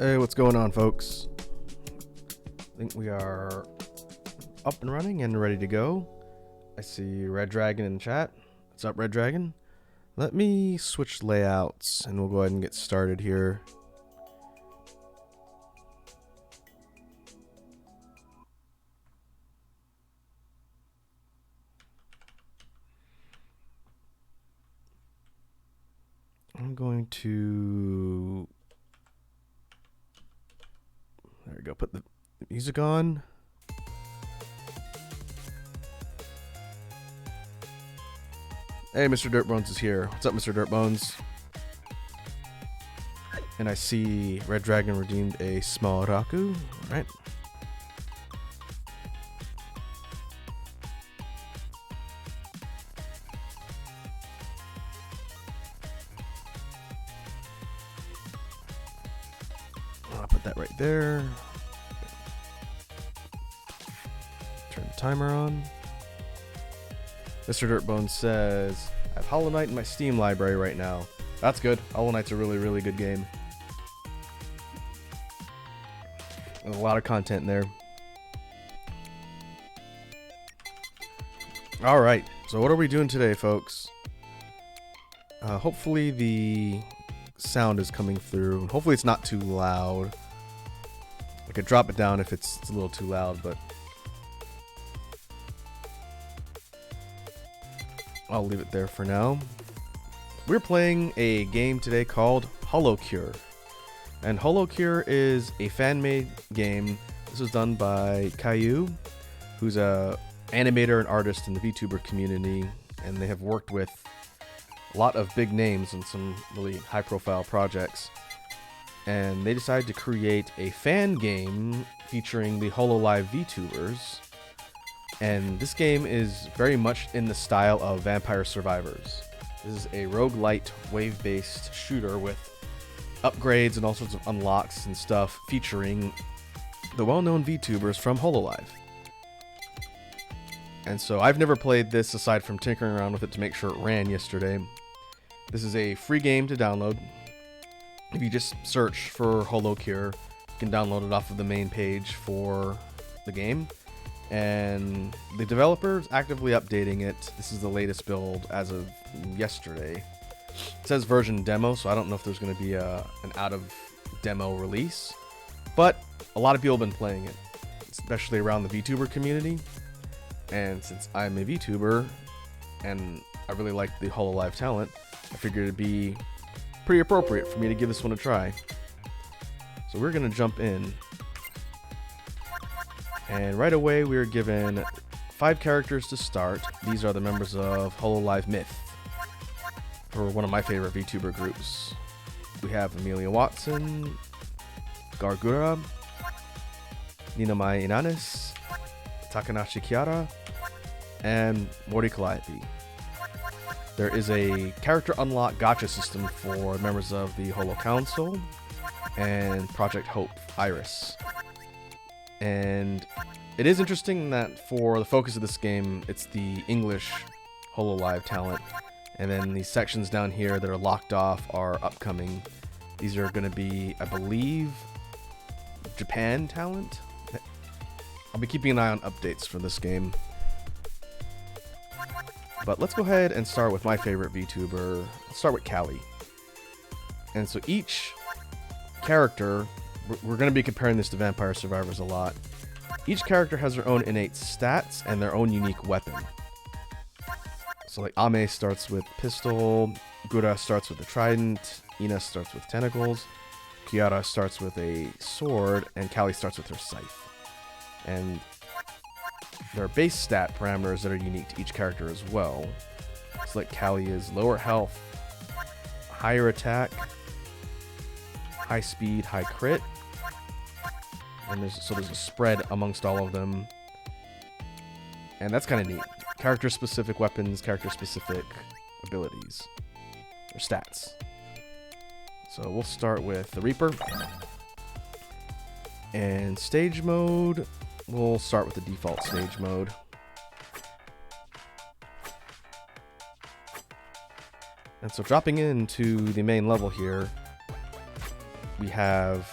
Hey, what's going on, folks? I think we are up and running and ready to go. I see Red Dragon in chat. What's up, Red Dragon? Let me switch layouts and we'll go ahead and get started here. I'm going to... There we go. Put the music on. Hey, Mr. Dirtbones is here. What's up, Mr. Dirtbones? And I see Red Dragon redeemed a small Raku. Alright. I'll put that right there. Turn the timer on. Mr. Dirtbones says, I have Hollow Knight in my Steam library right now. That's good. Hollow Knight's a really, really good game. There's a lot of content in there. Alright, so what are we doing today, folks? Hopefully the sound is coming through. Hopefully it's not too loud. I could drop it down if it's a little too loud, but I'll leave it there for now. We're playing a game today called Holocure. And Holocure is a fan-made game. This was done by Caillou, who's a animator and artist in the VTuber community, and they have worked with a lot of big names and some really high-profile projects. And they decided to create a fan game featuring the Hololive VTubers. And this game is very much in the style of Vampire Survivors. This is a roguelite wave-based shooter with upgrades and all sorts of unlocks and stuff featuring the well-known VTubers from Hololive. And so I've never played this aside from tinkering around with it to make sure it ran yesterday. This is a free game to download. If you just search for Holocure, you can download it off of the main page for the game. And the developer's actively updating it. This is the latest build as of yesterday. It says version demo, so I don't know if there's going to be an out of demo release. But a lot of people have been playing it, especially around the VTuber community. And since I'm a VTuber and I really like the Hololive talent, I figured it'd be pretty appropriate for me to give this one a try. So we're going to jump in. And right away, we are given 5 characters to start. These are the members of Hololive Myth, or one of my favorite VTuber groups. We have Amelia Watson, Gargura, Ninamai Inanis, Takanashi Kiara, and Mori Calliope. There is a character unlock gacha system for members of the Holo Council and Project Hope Iris. And it is interesting that for the focus of this game, it's the English Hololive talent. And then these sections down here that are locked off are upcoming. These are going to be, I believe, Japan talent. I'll be keeping an eye on updates for this game. But let's go ahead and start with my favorite VTuber. Let's start with Callie. And so each character... We're going to be comparing this to Vampire Survivors a lot. Each character has their own innate stats and their own unique weapon. So like Ame starts with pistol, Gura starts with a trident, Ina starts with tentacles, Kiara starts with a sword, and Callie starts with her scythe. And there are base stat parameters that are unique to each character as well. So like Callie is lower health, higher attack, high speed, high crit. And there's a spread amongst all of them. And that's kind of neat. Character-specific weapons, character-specific abilities. Or stats. So we'll start with the Reaper. And stage mode, we'll start with the default stage mode. And so dropping into the main level here, we have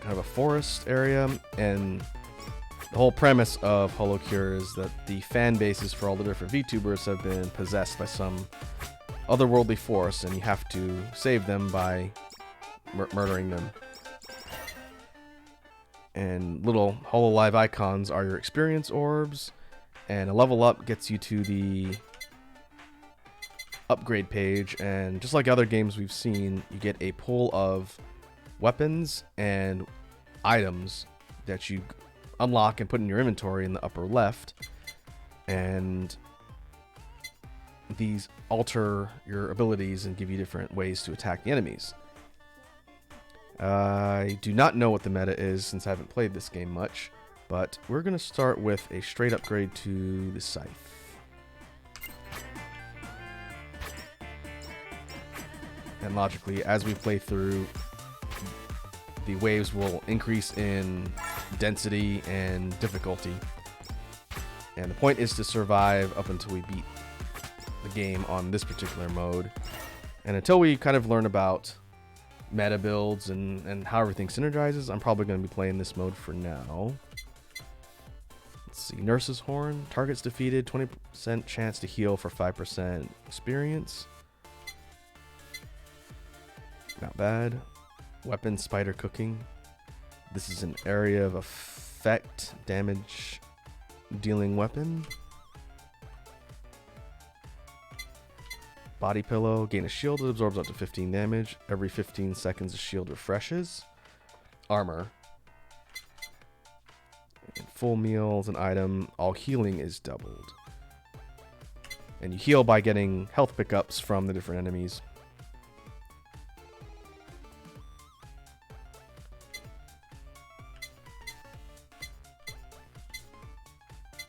kind of a forest area, and the whole premise of Holocure is that the fan bases for all the different VTubers have been possessed by some otherworldly force, and you have to save them by murdering them. And little Hololive icons are your experience orbs, and a level up gets you to the upgrade page, and just like other games we've seen, you get a pool of weapons and items that you unlock and put in your inventory in the upper left, and these alter your abilities and give you different ways to attack the enemies. I do not know what the meta is since I haven't played this game much, but we're going to start with a straight upgrade to the scythe. And logically, as we play through, the waves will increase in density and difficulty. And the point is to survive up until we beat the game on this particular mode. And until we kind of learn about meta builds and how everything synergizes, I'm probably going to be playing this mode for now. Let's see. Nurse's Horn. Targets defeated. 20% chance to heal for 5% experience. Not bad. Weapon Spider Cooking. This is an area of effect damage dealing weapon. Body Pillow. Gain a shield that absorbs up to 15 damage. Every 15 seconds a shield refreshes. Armor. And full meal is an item. All healing is doubled. And you heal by getting health pickups from the different enemies.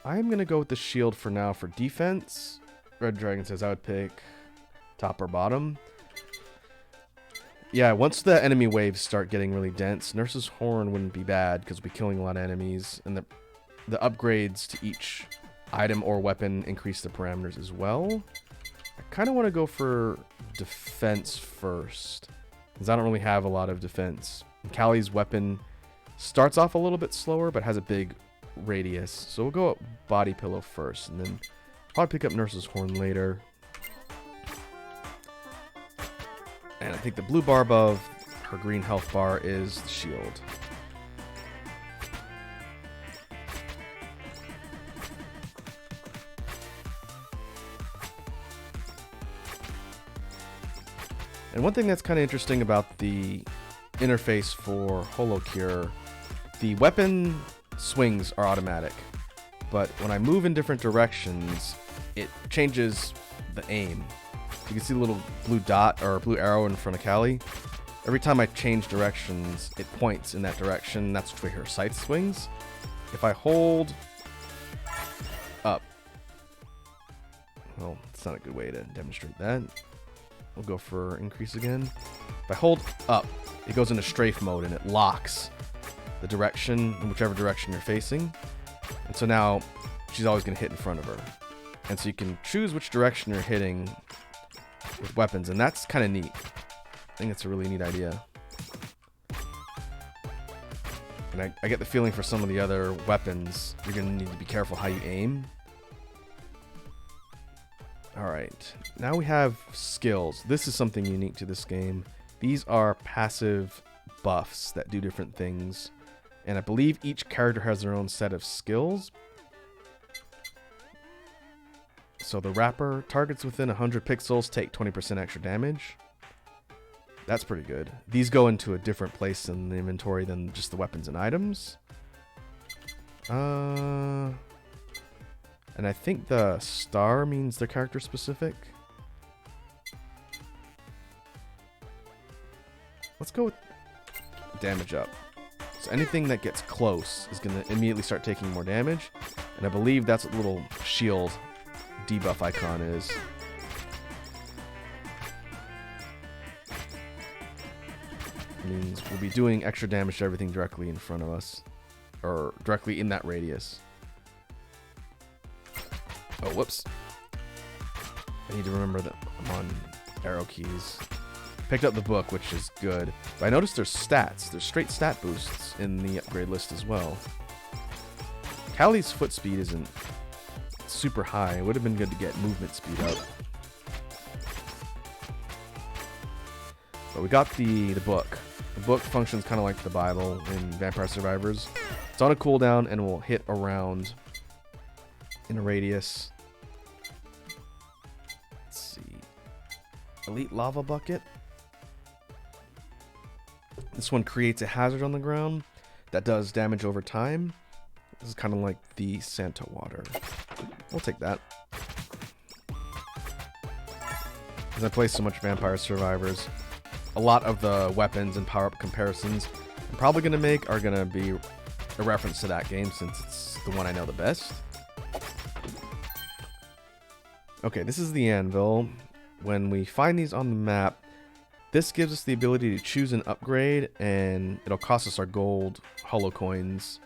I'm going to go with the shield for now for defense. Red Dragon says I would pick top or bottom. Yeah, once the enemy waves start getting really dense, Nurse's Horn wouldn't be bad because we'll be killing a lot of enemies. And the upgrades to each item or weapon increase the parameters as well. I kind of want to go for defense first, because I don't really have a lot of defense. And Callie's weapon starts off a little bit slower, but has a big radius. So we'll go up Body Pillow first, and then probably pick up Nurse's Horn later. And I think the blue bar above her green health bar is the shield. And one thing that's kind of interesting about the interface for Holocure, the weapon swings are automatic, but when I move in different directions, it changes the aim. You can see the little blue dot or blue arrow in front of Callie. Every time I change directions, it points in that direction. That's which way her scythe swings. If I hold up, well, it's not a good way to demonstrate that. We'll go for increase again. If I hold up, it goes into strafe mode and it locks the direction in whichever direction you're facing. And so now she's always going to hit in front of her. And so you can choose which direction you're hitting with weapons, and that's kind of neat. I think it's a really neat idea. And I get the feeling for some of the other weapons, you're going to need to be careful how you aim. Alright, now we have skills. This is something unique to this game. These are passive buffs that do different things. And I believe each character has their own set of skills. So the Wrapper, targets within 100 pixels take 20% extra damage. That's pretty good. These go into a different place in the inventory than just the weapons and items. And I think the star means they're character specific. Let's go with damage up. So anything that gets close is going to immediately start taking more damage. And I believe that's what the little shield debuff icon is. It means we'll be doing extra damage to everything directly in front of us. Or directly in that radius. Oh, whoops. I need to remember that I'm on arrow keys. Picked up the book, which is good. But I noticed there's stats. There's straight stat boosts in the upgrade list as well. Callie's foot speed isn't super high. It would have been good to get movement speed up. But we got the book. The book functions kind of like the Bible in Vampire Survivors. It's on a cooldown and will hit around in a radius. Let's see. Elite Lava Bucket. This one creates a hazard on the ground that does damage over time. This is kind of like the Santa Water. We'll take that. As I play so much Vampire Survivors, a lot of the weapons and power-up comparisons I'm probably going to make are going to be a reference to that game since it's the one I know the best. Okay, this is the anvil. When we find these on the map, this gives us the ability to choose an upgrade, and it'll cost us our gold holo coins.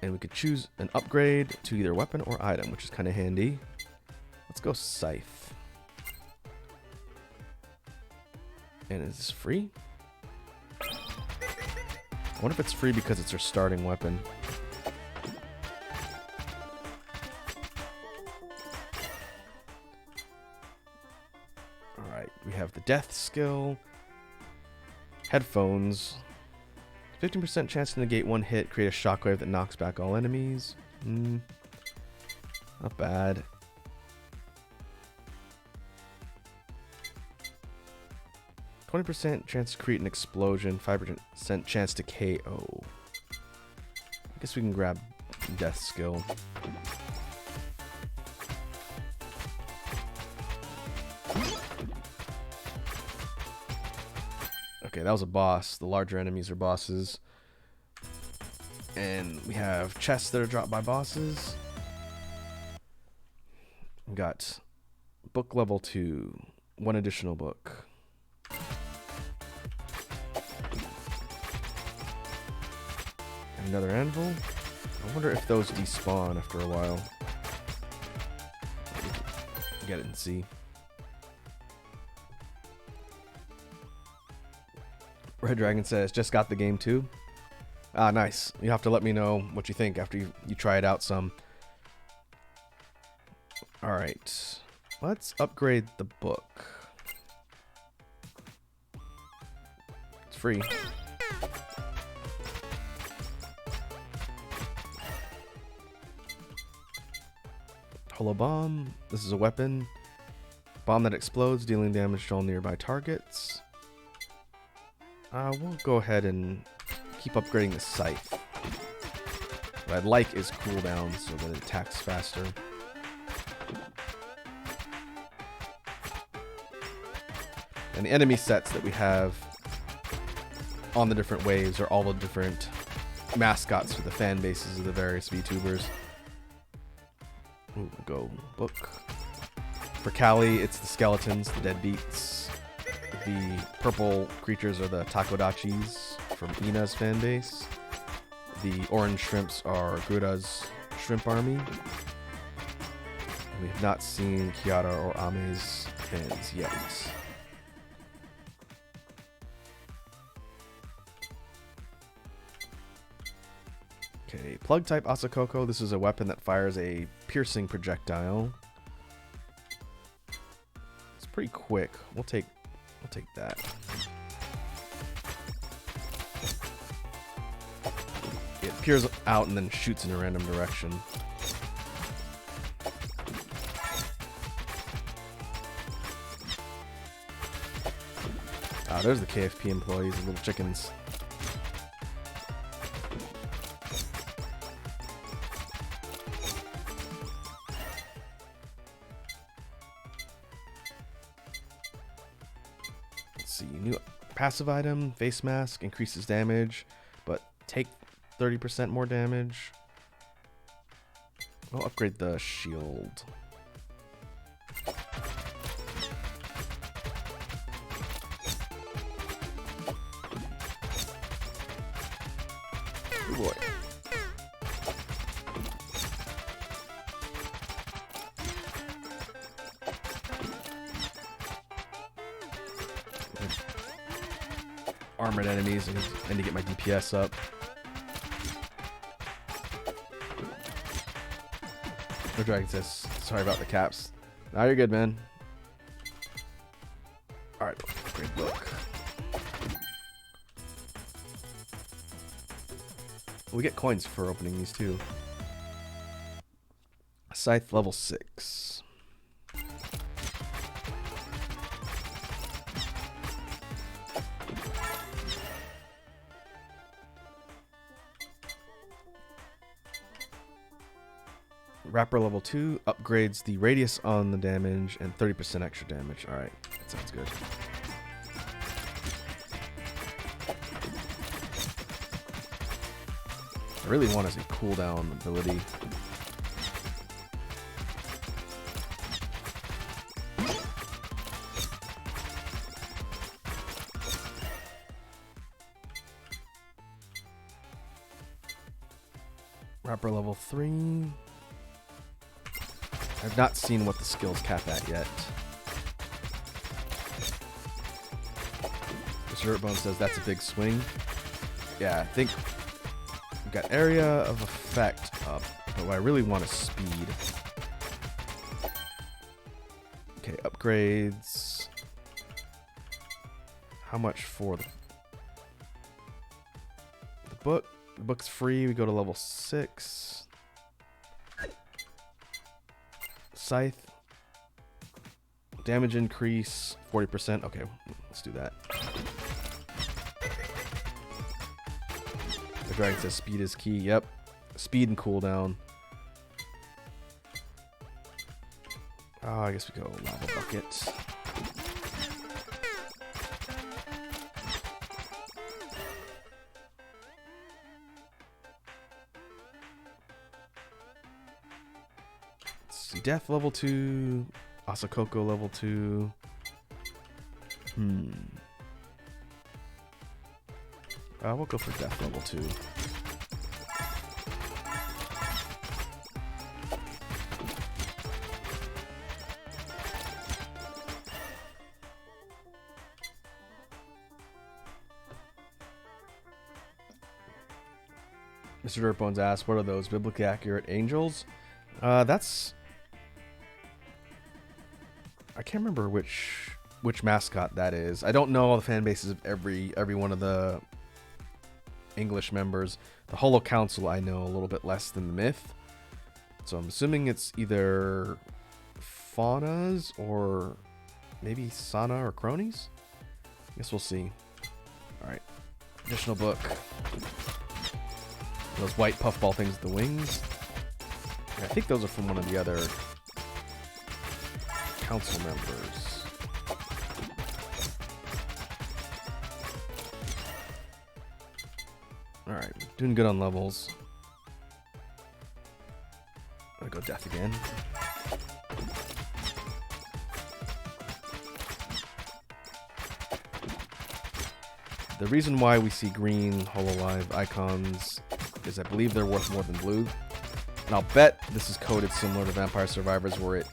And we could choose an upgrade to either weapon or item, which is kind of handy. Let's go Scythe. And is this free? I wonder if it's free because it's our starting weapon. Alright, we have the death skill. Headphones. 15% chance to negate one hit, create a shockwave that knocks back all enemies. Not bad. %, chance to create an explosion, 5% chance to KO. I guess we can grab death skill. Okay, that was a boss. The larger enemies are bosses. And we have chests that are dropped by bosses. We got book level 2, 1 additional book. Another anvil. I wonder if those despawn after a while. Get it and see. Red Dragon says, just got the game too. Ah, nice. You have to let me know what you think after you try it out some. Alright. Let's upgrade the book. It's free. Holo Bomb. This is a weapon. Bomb that explodes, dealing damage to all nearby targets. We'll go ahead and keep upgrading the Scythe. What I'd like is cooldown so that it attacks faster. And the enemy sets that we have on the different waves are all the different mascots for the fan bases of the various VTubers. Ooh, go book. For Callie, it's the skeletons, the deadbeats. The purple creatures are the Takodachis from Ina's fan base. The orange shrimps are Gruda's shrimp army. We have not seen Kiara or Ame's fans yet. Okay, plug type Asakoko. This is a weapon that fires a piercing projectile. It's pretty quick. We'll take that. It peers out and then shoots in a random direction. Ah, there's the KFP employees, the little chickens. New passive item, face mask, increases damage, but take 30% more damage. We'll upgrade the shield. Oh boy. armored enemies and to get my DPS up. No Dragon says, sorry about the caps. Now you're good, man. Alright, great book. We get coins for opening these too. Scythe level 6. Wrapper level 2 upgrades the radius on the damage and 30% extra damage. Alright, that sounds good. I really want is a cooldown ability. Wrapper level 3. I've not seen what the skills cap at yet. Mr. Dirtbone says that's a big swing. Yeah, I think we've got area of effect up, but what I really want is speed. Okay, upgrades. How much for the book? The book's free. We go to level 6. Scythe. Damage increase 40%. Okay, let's do that. The dragon says speed is key. Yep. Speed and cooldown. Oh, I guess we go lava bucket. Death level 2, Asakoko level 2. We'll go for Death level 2. Mr. Dirtbones asks, what are those biblically accurate angels? That's... I can't remember which mascot that is. I don't know all the fan bases of every one of the English members. The Holo Council I know a little bit less than the Myth. So I'm assuming it's either Faunas or maybe Sana or Cronies? I guess we'll see. Alright. Additional book. Those white puffball things with the wings. I think those are from one of the other council members. Alright, doing good on levels. I'm gonna go death again. The reason why we see green Hololive icons is I believe they're worth more than blue. And I'll bet this is coded similar to Vampire Survivors, where it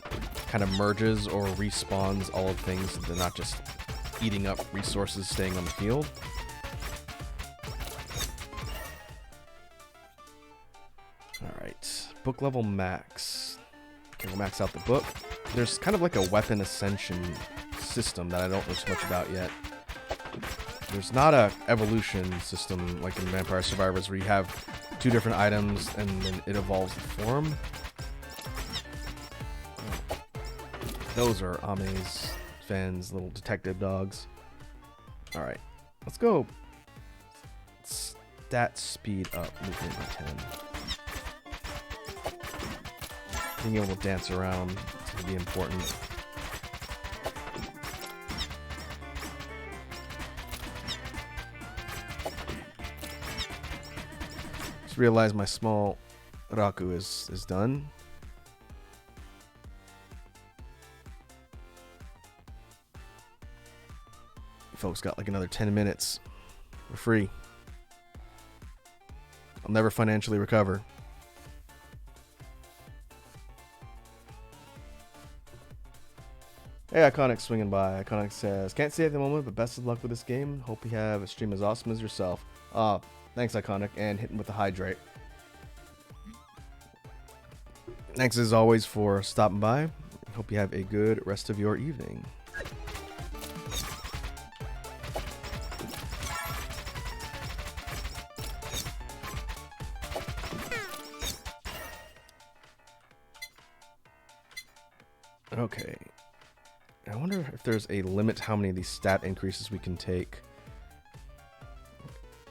kind of merges or respawns all of things, so they're not just eating up resources staying on the field. Alright, book level max. Okay, we'll max out the book. There's kind of like a weapon ascension system that I don't know too much about yet. There's not a evolution system like in Vampire Survivors where you have 2 different items and then it evolves the form. Those are Ame's fans, little detective dogs. Alright, let's go. Stat speed up, movement by 10. Being able to dance around is going to be important. Just realized my small Raku is done. Folks got like another 10 minutes. We're free. I'll never financially recover. Hey, Iconic swinging by. Iconic says, can't see at the moment, but best of luck with this game. Hope you have a stream as awesome as yourself. Thanks, Iconic, and hitting with the hydrate. Thanks as always for stopping by. Hope you have a good rest of your evening. Okay. I wonder if there's a limit to how many of these stat increases we can take.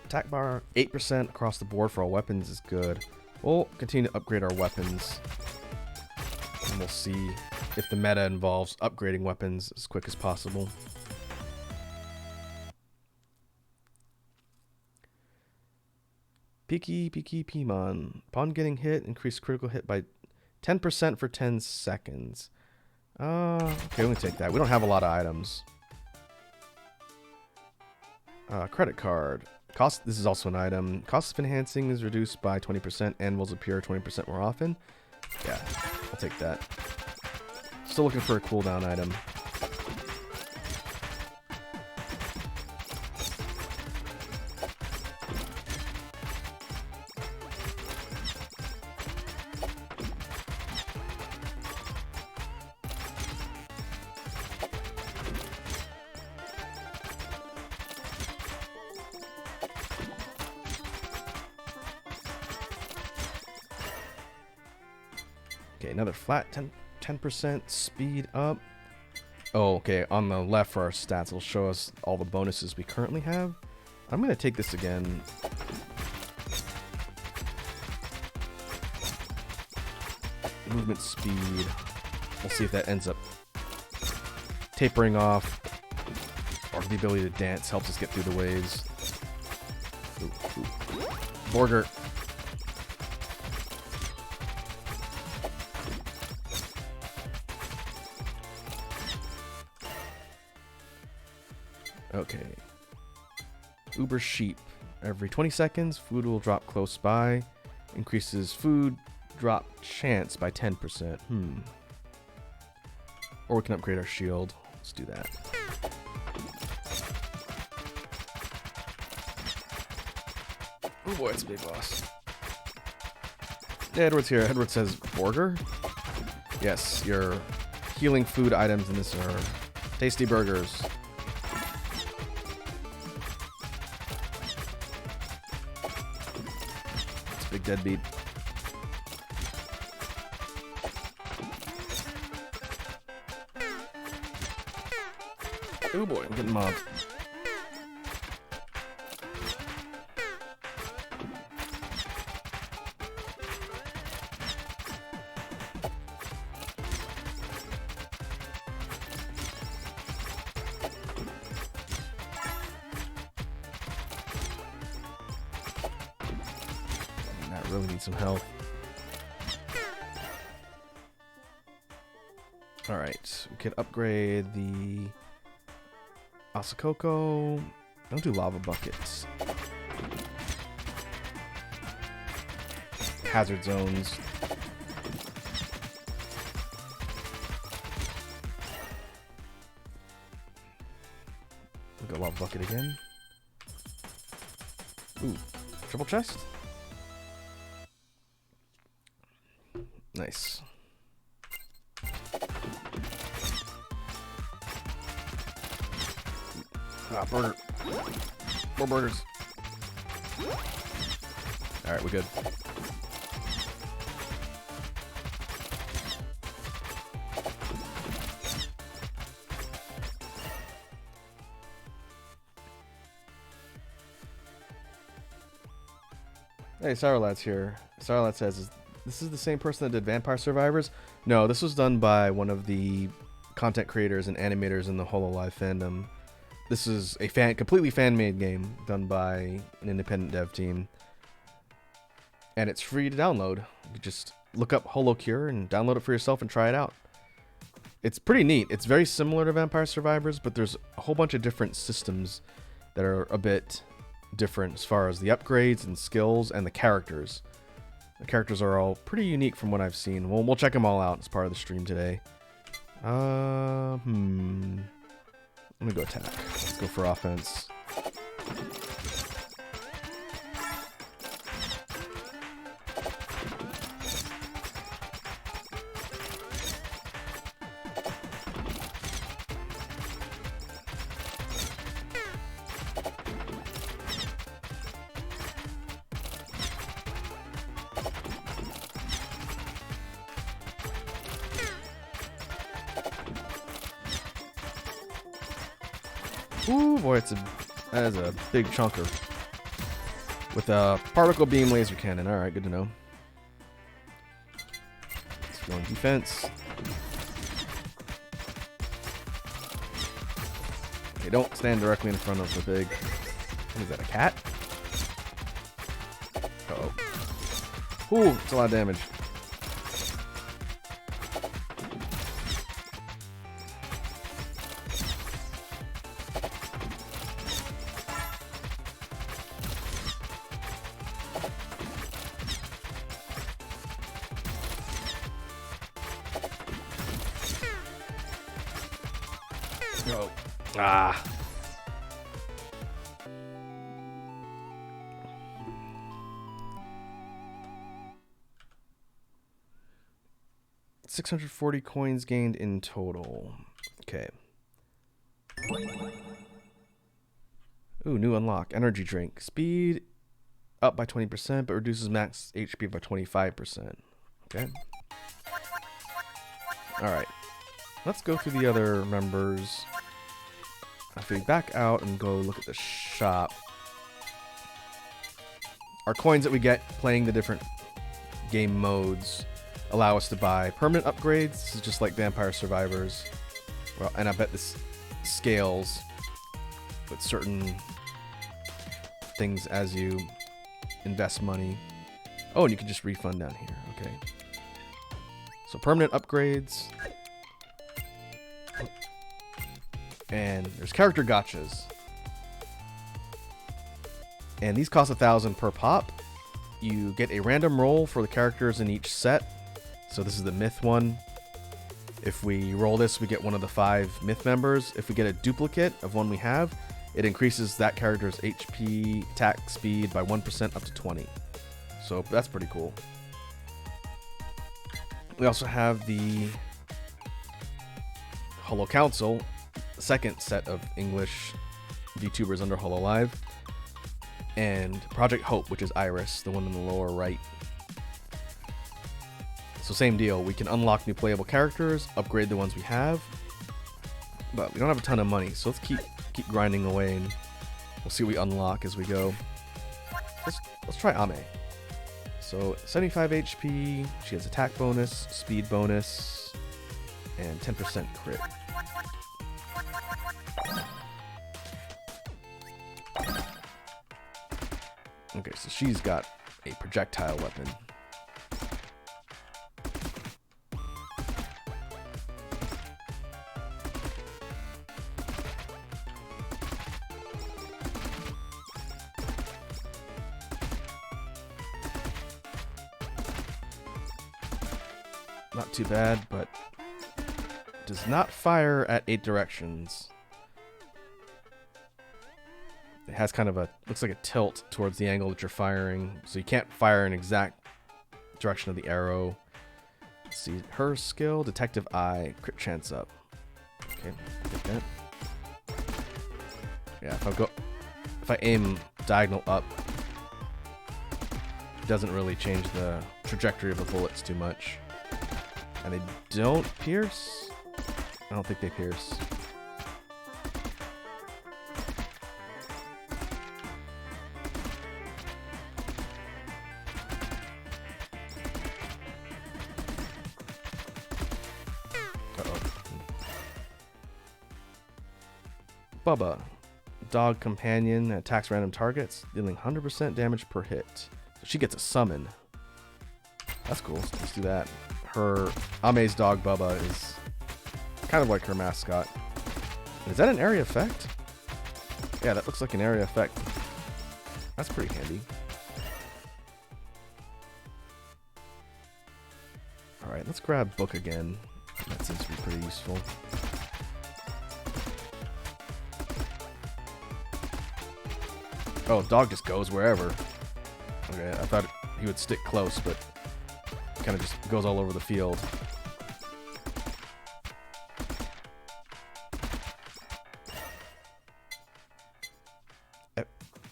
Attack bar 8% across the board for all weapons is good. We'll continue to upgrade our weapons. And we'll see if the meta involves upgrading weapons as quick as possible. Peaky Pimon. Upon getting hit, increase critical hit by 10% for 10 seconds. Okay, let me take that. We don't have a lot of items. Credit card. Cost. This is also an item. Cost of enhancing is reduced by 20%. Anvils appear 20% more often. Yeah, I'll take that. Still looking for a cooldown item. Okay, another flat 10% speed up. Oh, okay, on the left for our stats, it'll show us all the bonuses we currently have. I'm going to take this again. Movement speed. We'll see if that ends up tapering off. Or the ability to dance helps us get through the waves. Ooh, ooh. Borger. Okay. Uber sheep. Every 20 seconds, food will drop close by. Increases food drop chance by 10%. Or we can upgrade our shield. Let's do that. Oh boy, it's a big boss. Yeah, Edward's here. Edward says, burger? Yes, your healing food items in this are tasty burgers. Big deadbeat. Oh boy, I'm getting mobbed. Really need some help. Alright, we could upgrade the Asakoko. Don't do lava buckets. Hazard zones. We'll go lava bucket again. Ooh, triple chest? Nice. Ah, burger. More burgers. Alright, we're good. Hey, Sourlat's here. Sourlat says, this is the same person that did Vampire Survivors? No, this was done by one of the content creators and animators in the Hololive fandom. This is a completely fan-made game done by an independent dev team. And it's free to download. You just look up Holocure and download it for yourself and try it out. It's pretty neat. It's very similar to Vampire Survivors, but there's a whole bunch of different systems that are a bit different as far as the upgrades and skills and the characters. The characters are all pretty unique from what I've seen. We'll check them all out as part of the stream today. Let me go attack. Let's go for offense. Ooh, boy, that is a big chunker. With a particle beam laser cannon. Alright, good to know. Let's go on defense. Okay, don't stand directly in front of the big... What is that, a cat? Uh-oh. Ooh, it's a lot of damage. Oh. Ah. $640 coins gained in total. Okay. Ooh, new unlock. Energy drink. Speed up by 20%, but reduces max HP by 25%. Okay. Alright. Let's go through the other members. If we back out and go look at the shop, our coins that we get playing the different game modes allow us to buy permanent upgrades. This is just like Vampire Survivors. Well, and I bet this scales with certain things as you invest money. Oh, and you can just refund down here. Okay. So permanent upgrades. And there's character gachas. And these cost 1,000 per pop. You get a random roll for the characters in each set. So this is the myth one. If we roll this, we get one of the 5 myth members. If we get a duplicate of one we have, it increases that character's HP, attack speed by 1% up to 20. So that's pretty cool. We also have the Holo Council, the second set of English VTubers under HoloLive, and Project Hope, which is Iris, the one in the lower right. So same deal, we can unlock new playable characters, upgrade the ones we have, but we don't have a ton of money, so let's keep grinding away, and we'll see what we unlock as we go. Let's try Ame. So 75 HP, she has attack bonus, speed bonus, and 10% crit. Okay, so she's got a projectile weapon. Not too bad, but does not fire at 8 directions. It has kind of a, looks like a tilt towards the angle that you're firing, so you can't fire an exact direction of the arrow. Let's see, her skill, Detective Eye, crit chance up. Okay, get that. Yeah, if I aim diagonal up, it doesn't really change the trajectory of the bullets too much. And they don't pierce? I don't think they pierce. Uh-oh. Bubba. Dog companion that attacks random targets, dealing 100% damage per hit. So she gets a summon. That's cool. So let's do that. Her Ame's dog Bubba is kind of like her mascot. Is that an area effect? Yeah, that looks like an area effect. That's pretty handy. Alright, let's grab Book again. That seems to be pretty useful. Oh, dog just goes wherever. Okay, I thought he would stick close, but kind of just goes all over the field.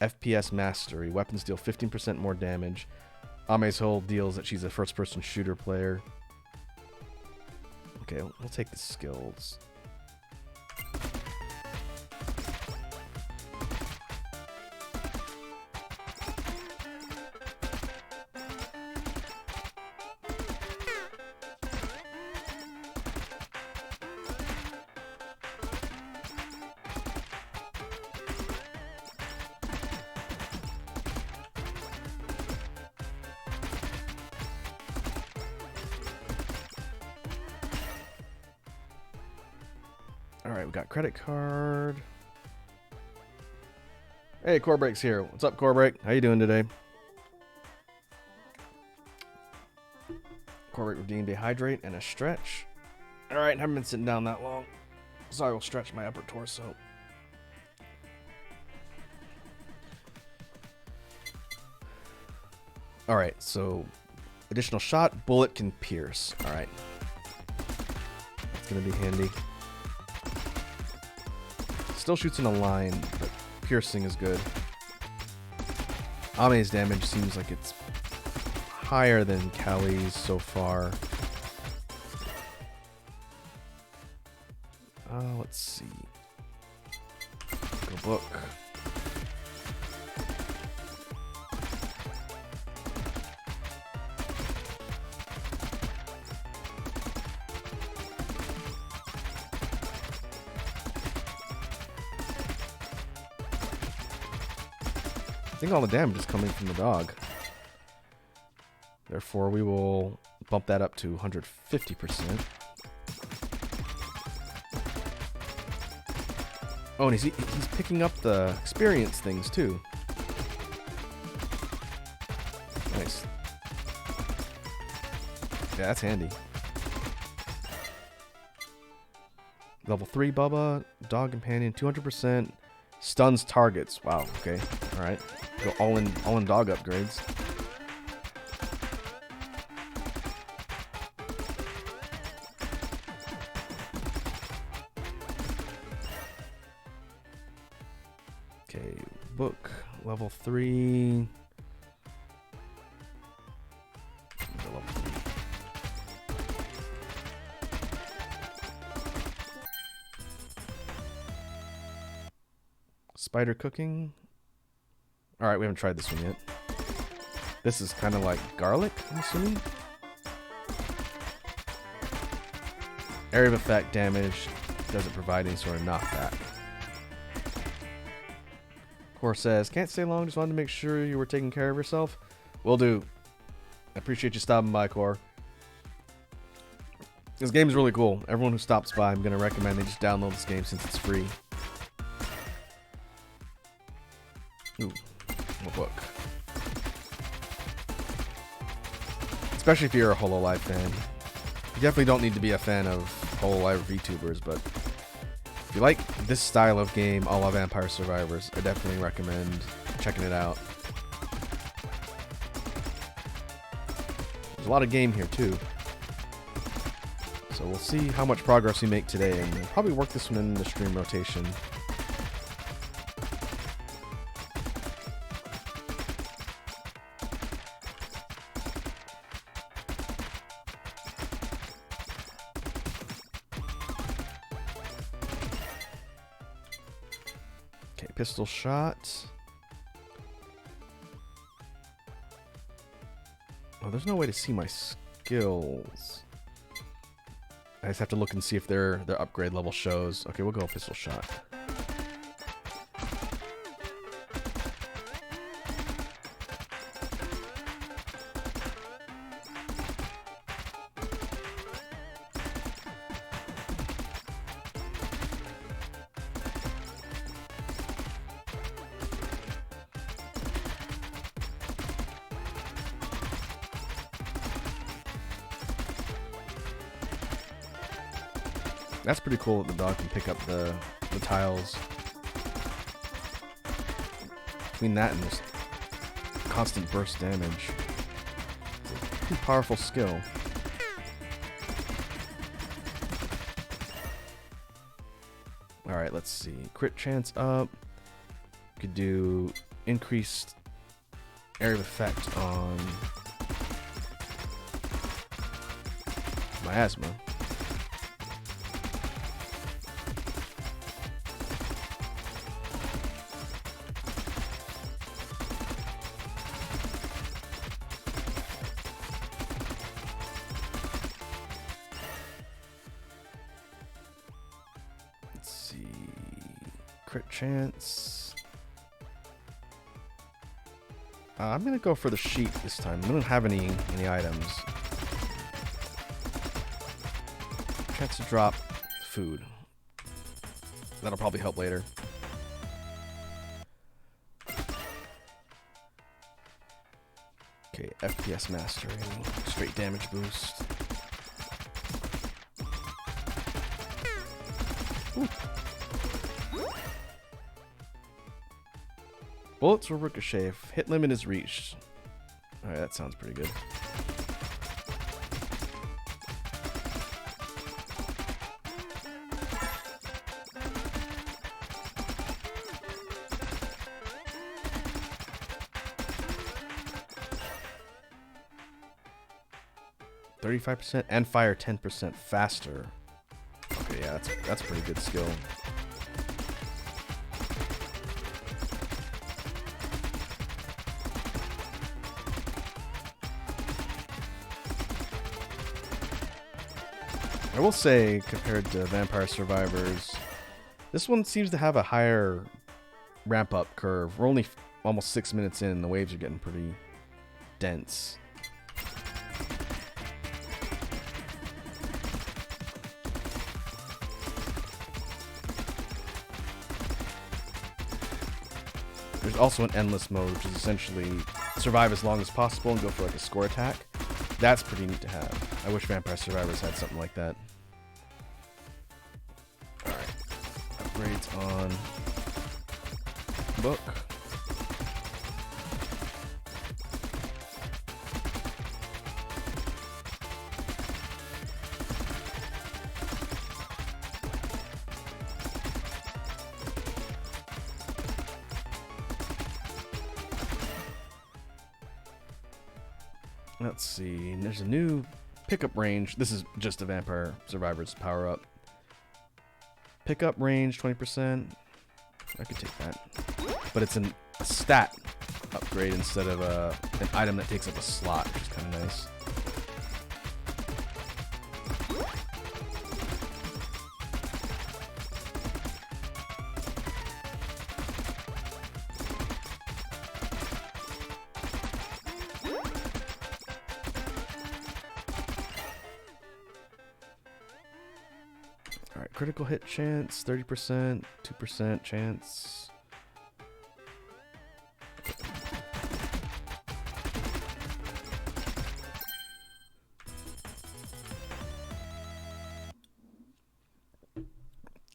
FPS Mastery. Weapons deal 15% more damage. Ame's whole deal is that she's a first-person shooter player. Okay, we'll take the skills. Alright, we got credit card. Hey, Corebreak's here. What's up, Corebreak? How you doing today? Corebreak redeemed a hydrate and a stretch. Alright, haven't been sitting down that long. Sorry, we'll stretch my upper torso. Alright, so additional shot, bullet can pierce. Alright. That's gonna be handy. Still shoots in a line, but piercing is good. Ame's damage seems like it's higher than Callie's so far. Let's see. Go book. I think all the damage is coming from the dog. Therefore, we will bump that up to 150%. Oh, and he's picking up the experience things too. Nice. Yeah, that's handy. Level 3 Bubba, dog companion, 200%. Stuns targets. Wow, okay. Alright. Go all in dog upgrades. Okay, book level 3. Level 3. Spider cooking. Alright, we haven't tried this one yet. This is kind of like garlic, I'm assuming. Area of effect damage doesn't provide any sort of knockback. Core says, can't stay long, just wanted to make sure you were taking care of yourself. Will do. I appreciate you stopping by, Core. This game is really cool. Everyone who stops by, I'm going to recommend they just download this game since it's free. Ooh. Book. Especially if you're a Hololive fan. You definitely don't need to be a fan of Hololive VTubers, but if you like this style of game, a la Vampire Survivors, I definitely recommend checking it out. There's a lot of game here too. So we'll see how much progress we make today, and we'll probably work this one in the stream rotation. Pistol shot. Oh, there's no way to see my skills. I just have to look and see if their upgrade level shows. Okay, we'll go pistol shot. That's pretty cool that the dog can pick up the tiles. Between that and this constant burst damage. It's a pretty powerful skill. Alright, let's see. Crit chance up. Could do increased area of effect on miasma. Let's see. Crit chance. I'm gonna go for the sheep this time. I don't have any items. Chance to drop food. That'll probably help later. Okay, FPS mastery. Straight damage boost. Ooh. Bullets will ricochet if hit limit is reached. Alright, that sounds pretty good. %35% and fire 10% faster. Okay, yeah, that's a pretty good skill. I will say, compared to Vampire Survivors, this one seems to have a higher ramp-up curve. We're only almost 6 minutes in, and the waves are getting pretty dense. There's also an endless mode, which is essentially survive as long as possible and go for like a score attack. That's pretty neat to have. I wish Vampire Survivors had something like that. Alright. Upgrades on book. Let's see, there's a new pickup range. This is just a Vampire Survivors power up. Pickup range 20%. I could take that. But it's a stat upgrade instead of an item that takes up a slot, which is kind of nice. Alright, critical hit chance, 30%, 2% chance.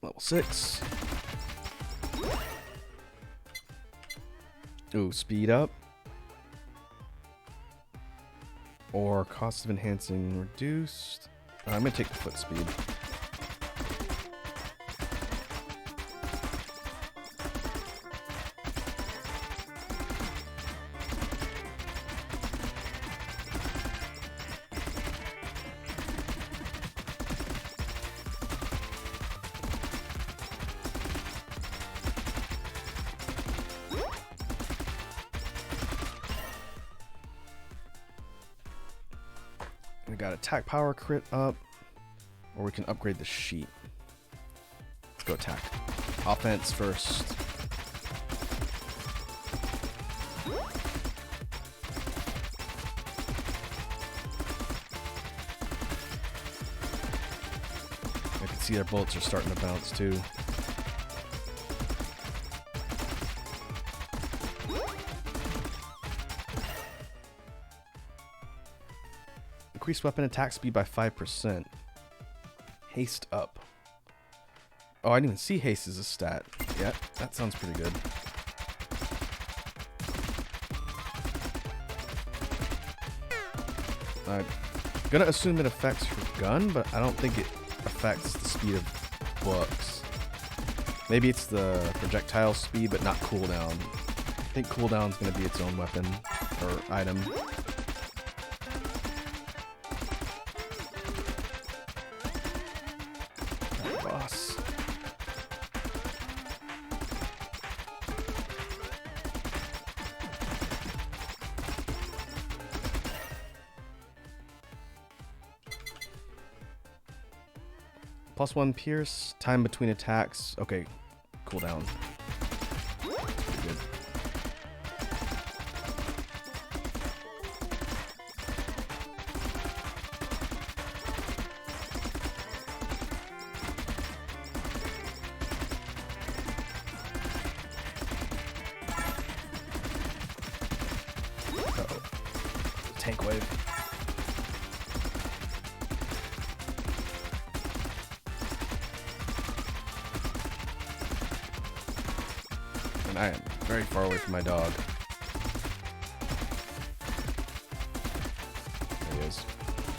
Level 6. Ooh, speed up. Or cost of enhancing reduced. I'm gonna take the foot speed. We got attack power crit up, or we can upgrade the sheet. Let's go attack. Offense first. I can see their bullets are starting to bounce too. Increase weapon attack speed by 5%. Haste up. Oh, I didn't even see haste as a stat. Yeah, that sounds pretty good. I'm gonna assume it affects your gun, but I don't think it affects the speed of books. Maybe it's the projectile speed, but not cooldown. I think cooldown's gonna be its own weapon or item. Boss. +1 pierce, time between attacks. Okay, cooldown. Pretty good. Uh-oh. Tank wave. And I am very far away from my dog. There he is.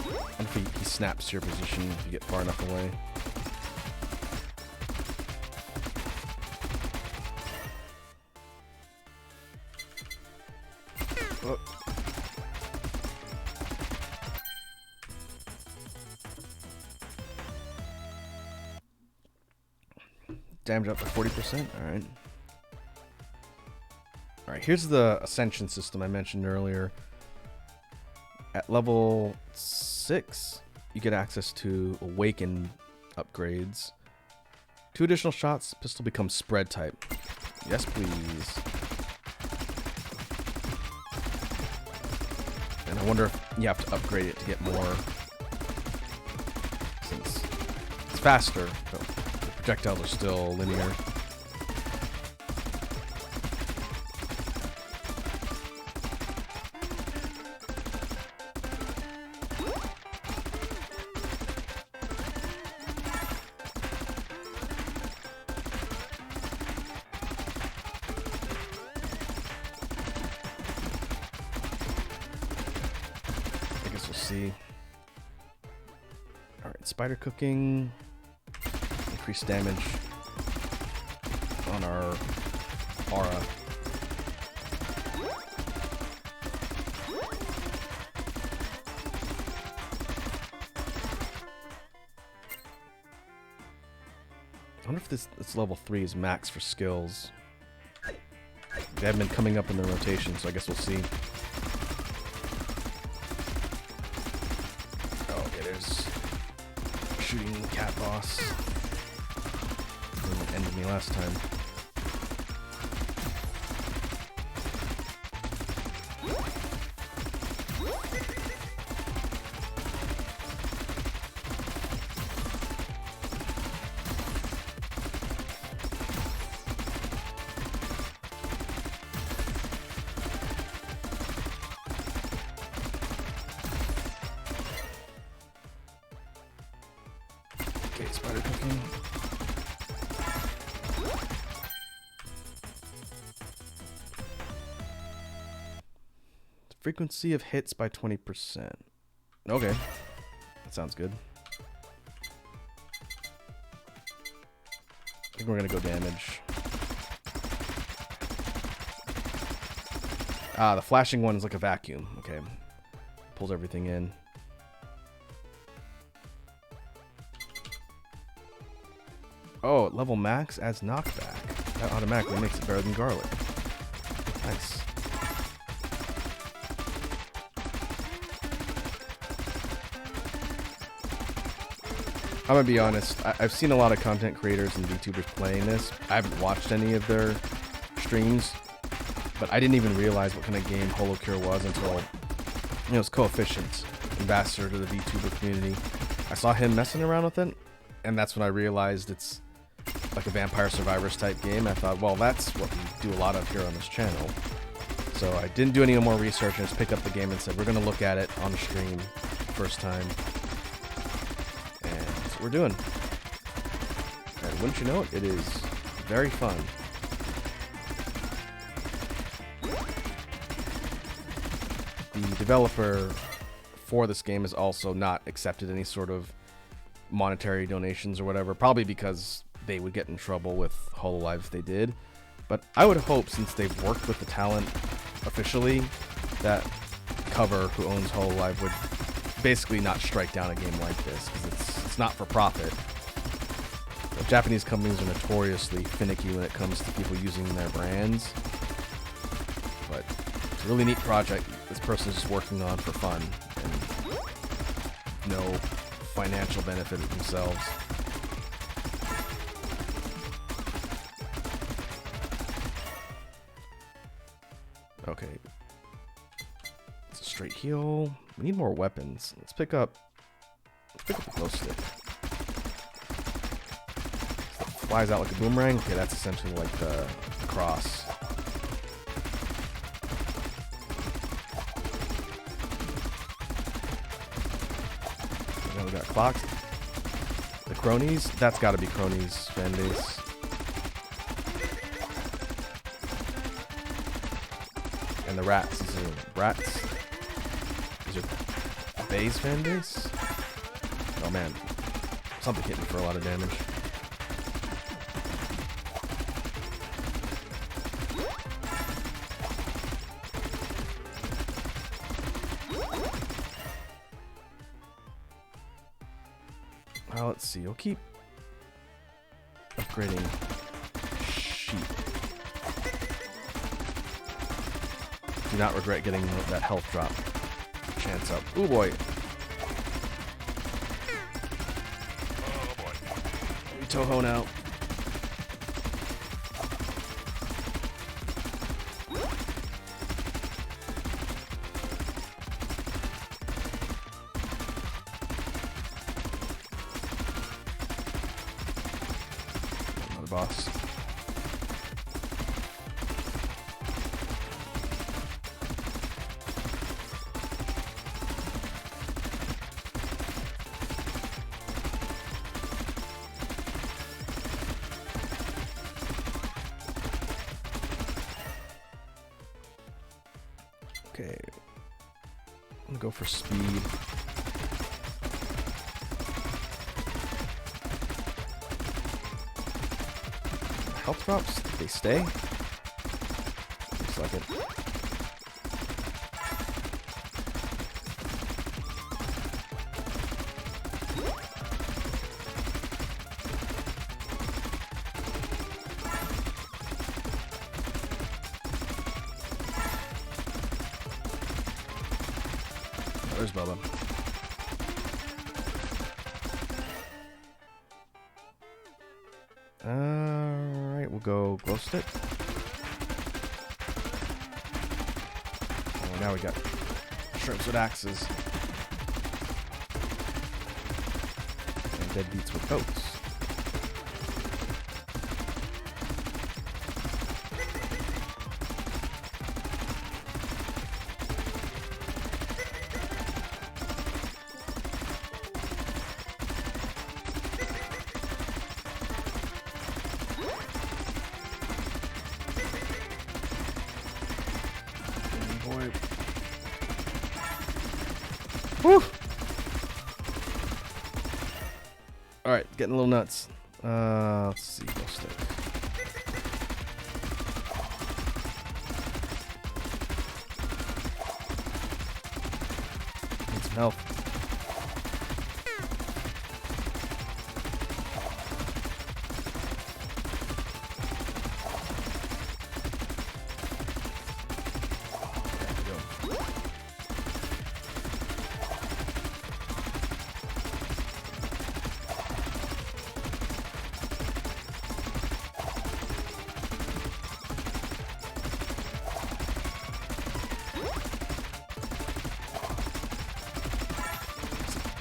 I wonder if he snaps your position if you get far enough away. Oh. Damage up to 40%. Alright. Alright, here's the Ascension system I mentioned earlier. At level 6, you get access to Awaken upgrades. 2 additional shots, pistol becomes spread type. Yes, please. And I wonder if you have to upgrade it to get more. Since it's faster, but the projectiles are still linear. See. Alright, spider cooking. Increased damage on our aura. I wonder if this level 3 is max for skills. They haven't been coming up in the rotation, so I guess we'll see. Shooting the cat boss. It ended me last time. Okay, spider cooking. Frequency of hits by 20%. Okay. That sounds good. I think we're gonna go damage. Ah, the flashing one is like a vacuum. Okay. Pulls everything in. Oh, level max adds knockback. That automatically makes it better than garlic. Nice. I'm gonna be honest, I've seen a lot of content creators and VTubers playing this. I haven't watched any of their streams, but I didn't even realize what kind of game Holocure was until, you know, it's Coefficient, ambassador to the VTuber community. I saw him messing around with it, and that's when I realized it's like a Vampire Survivors type game. I thought, well, that's what we do a lot of here on this channel. So I didn't do any more research and just picked up the game and said, we're going to look at it on the stream first time. And that's what we're doing. And wouldn't you know it, it is very fun. The developer for this game has also not accepted any sort of monetary donations or whatever, probably because they would get in trouble with Hololive if they did. But I would hope, since they've worked with the talent officially, that Cover, who owns Hololive, would basically not strike down a game like this, because it's not for profit. Japanese companies are notoriously finicky when it comes to people using their brands. But it's a really neat project this person is just working on for fun and no financial benefit themselves. Okay. It's a straight heal. We need more weapons. Let's pick up the glow stick. So it flies out like a boomerang. Okay, that's essentially like the cross. Now we got clocks. The cronies. That's got to be cronies fan base. And the rats. These are rats. These are Bay's fan base. Oh man, something hit me for a lot of damage. Let's see. I'll keep upgrading sheep. Do not regret getting that health drop chance up. Ooh boy. Oh boy. We Toho now. Another boss. Okay, I'm gonna go for speed. Health drops, they stay? Looks like it. There's Bubba. Alright, we'll go glow stick. Oh, now we got shrimps with axes. And deadbeats with coats. Boy. Woo! Alright, getting a little nuts. Let's see, glow stick. Need some health.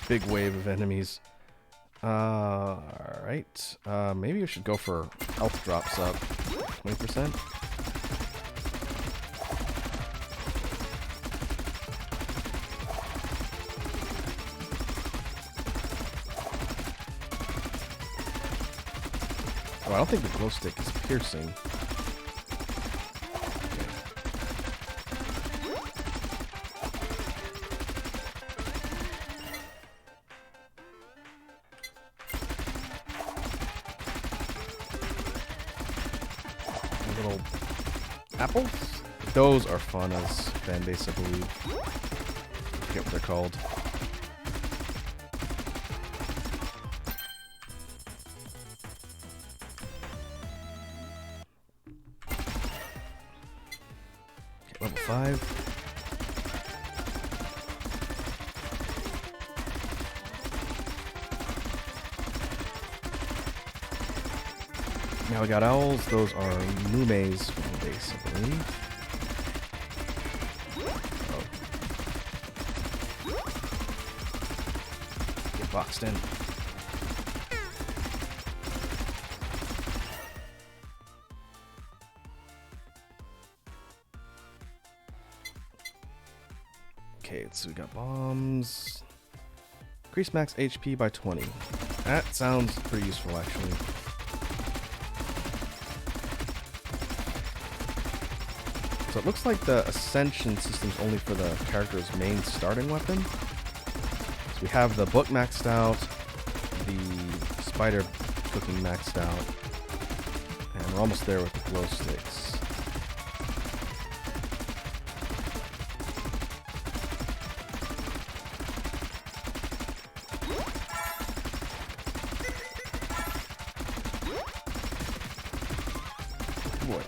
Big wave of enemies. Alright. Maybe we should go for health drops up. 20%. Oh, I don't think the glow stick is piercing. Little apples? Those are fun as fan base, I believe. I forget what they're called. Okay, level 5. Now we got owls. Those are Mume's fan base, I believe. Get boxed in. Okay, so we got bombs. Increase max HP by 20. That sounds pretty useful, actually. So it looks like the Ascension system's only for the character's main starting weapon. So we have the book maxed out, the spider cooking maxed out, and we're almost there with the glow sticks. Boy.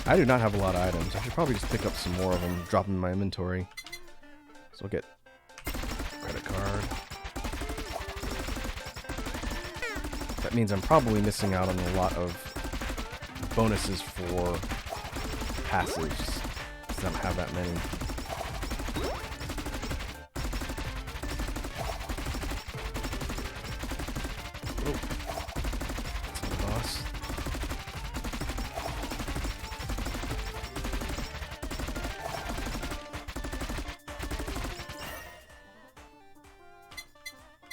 I do not have a lot of items. I should probably just pick up some more of them, drop them in my inventory. So I'll get credit card. That means I'm probably missing out on a lot of bonuses for passives, because I don't have that many. Oh. That's the boss.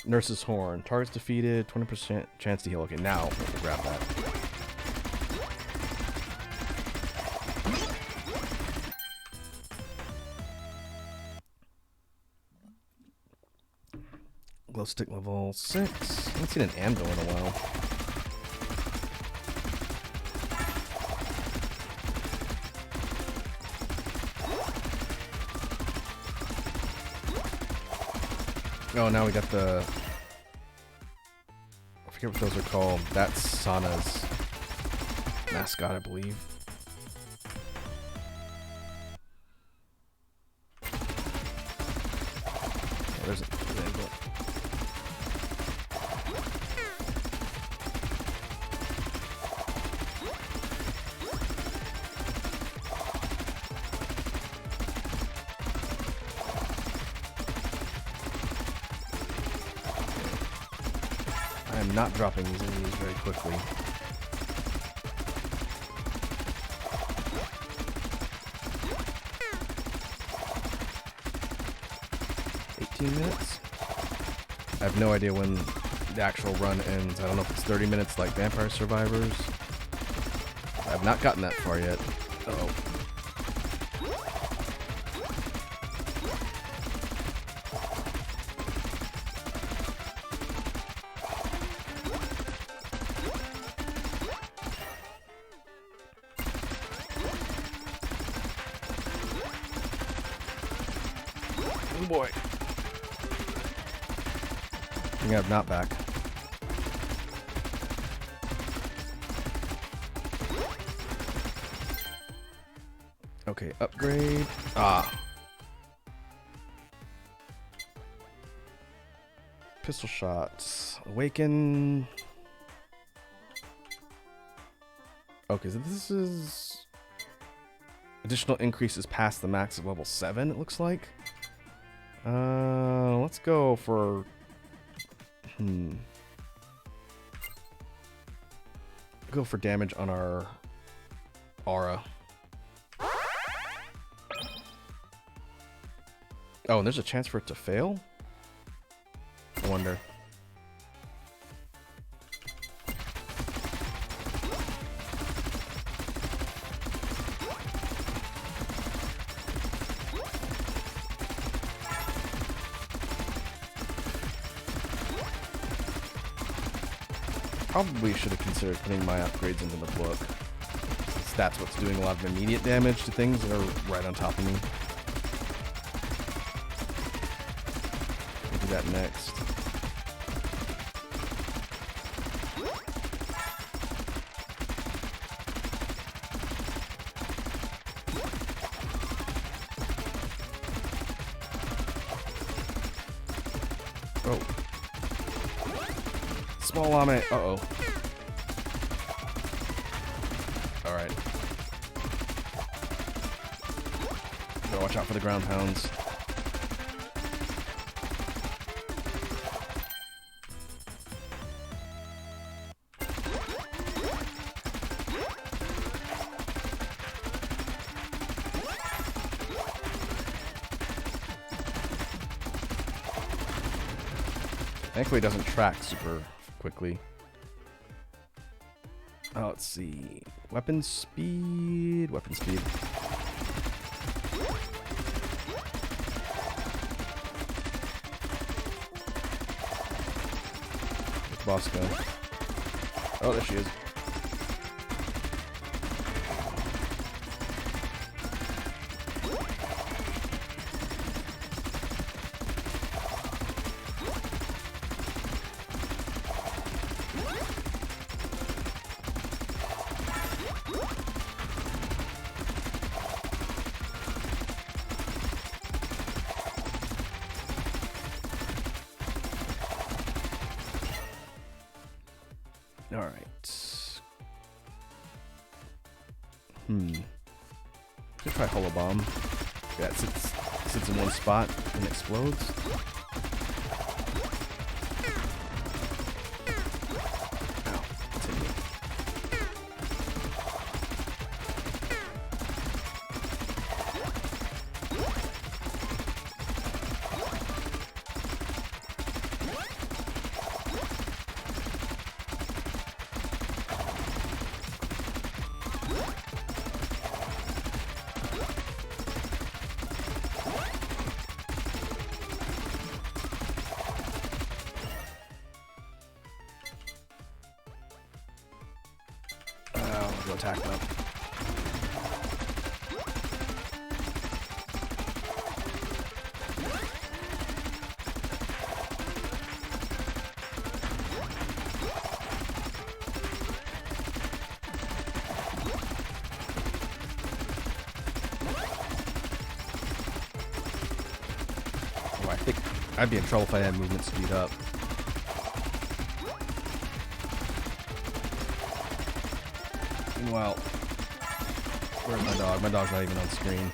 Nurse's Horn. Targets defeated, 20% chance to heal. Okay, now we'll grab that. Glow stick level 6. I haven't seen an anvil in a while. Oh, now we got the... I forget what those are called. That's Sana's mascot, I believe. Oh, there's an anvil. I'm not dropping these enemies very quickly. Minutes. I have no idea when the actual run ends. I don't know if it's 30 minutes like Vampire Survivors. I have not gotten that far yet. Uh-oh. Oh boy. I have not back. Okay, upgrade. Ah. Pistol shots. Awaken. Okay, so this is additional increases past the max of level 7, it looks like. Let's go for go for damage on our aura. Oh, and there's a chance for it to fail? I wonder. Probably should have considered putting my upgrades into the book. Since that's what's doing a lot of immediate damage to things that are right on top of me. We'll do that next. Oh. Small on it. Uh-oh. Alright. Gotta watch out for the ground pounds. Thankfully, it doesn't track super quickly. Oh, let's see. Weapon speed. Weapon speed. Where's the boss go? Oh, there she is. Alright. Should try Holobomb. Yeah, it sits in one spot and explodes. Ow, it's hitting me. Go attack them. Oh, I think I'd be in trouble if I had movement speed up. Well, where's my dog? My dog's not even on screen.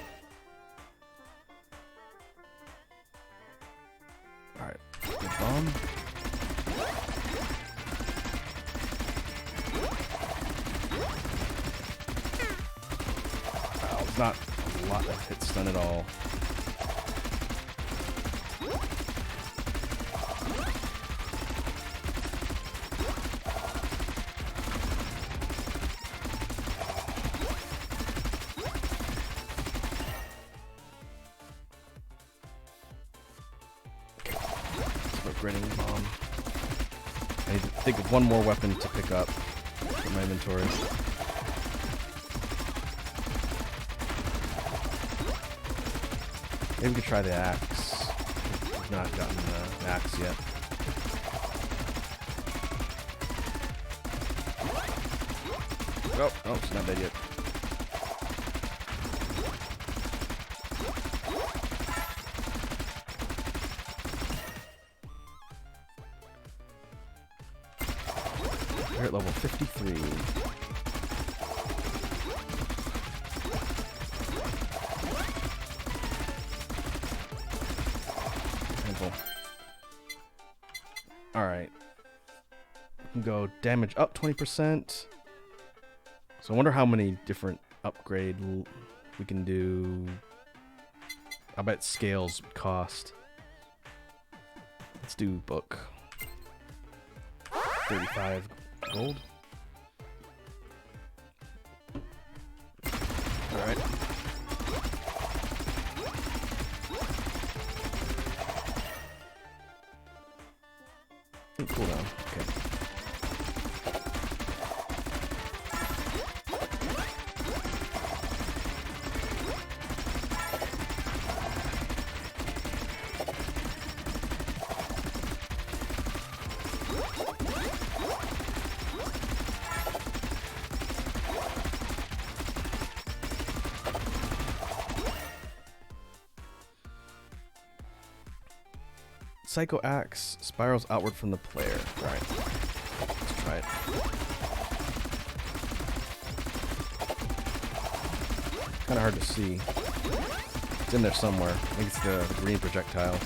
Alright, good bomb. Wow, it's not a lot of hit stun at all. Grinning bomb. I need to think of one more weapon to pick up in my inventory. Maybe we could try the axe. We've not gotten the axe yet. Oh, it's not dead yet. We're at level 53. Painful. Alright. We can go damage up 20%. So I wonder how many different upgrade we can do. I bet scales cost. Let's do book. 35 gold. Alright. Cool down. Okay. Psycho Axe spirals outward from the player. Right. Let's try it. Kind of hard to see. It's in there somewhere. I think it's the green projectile.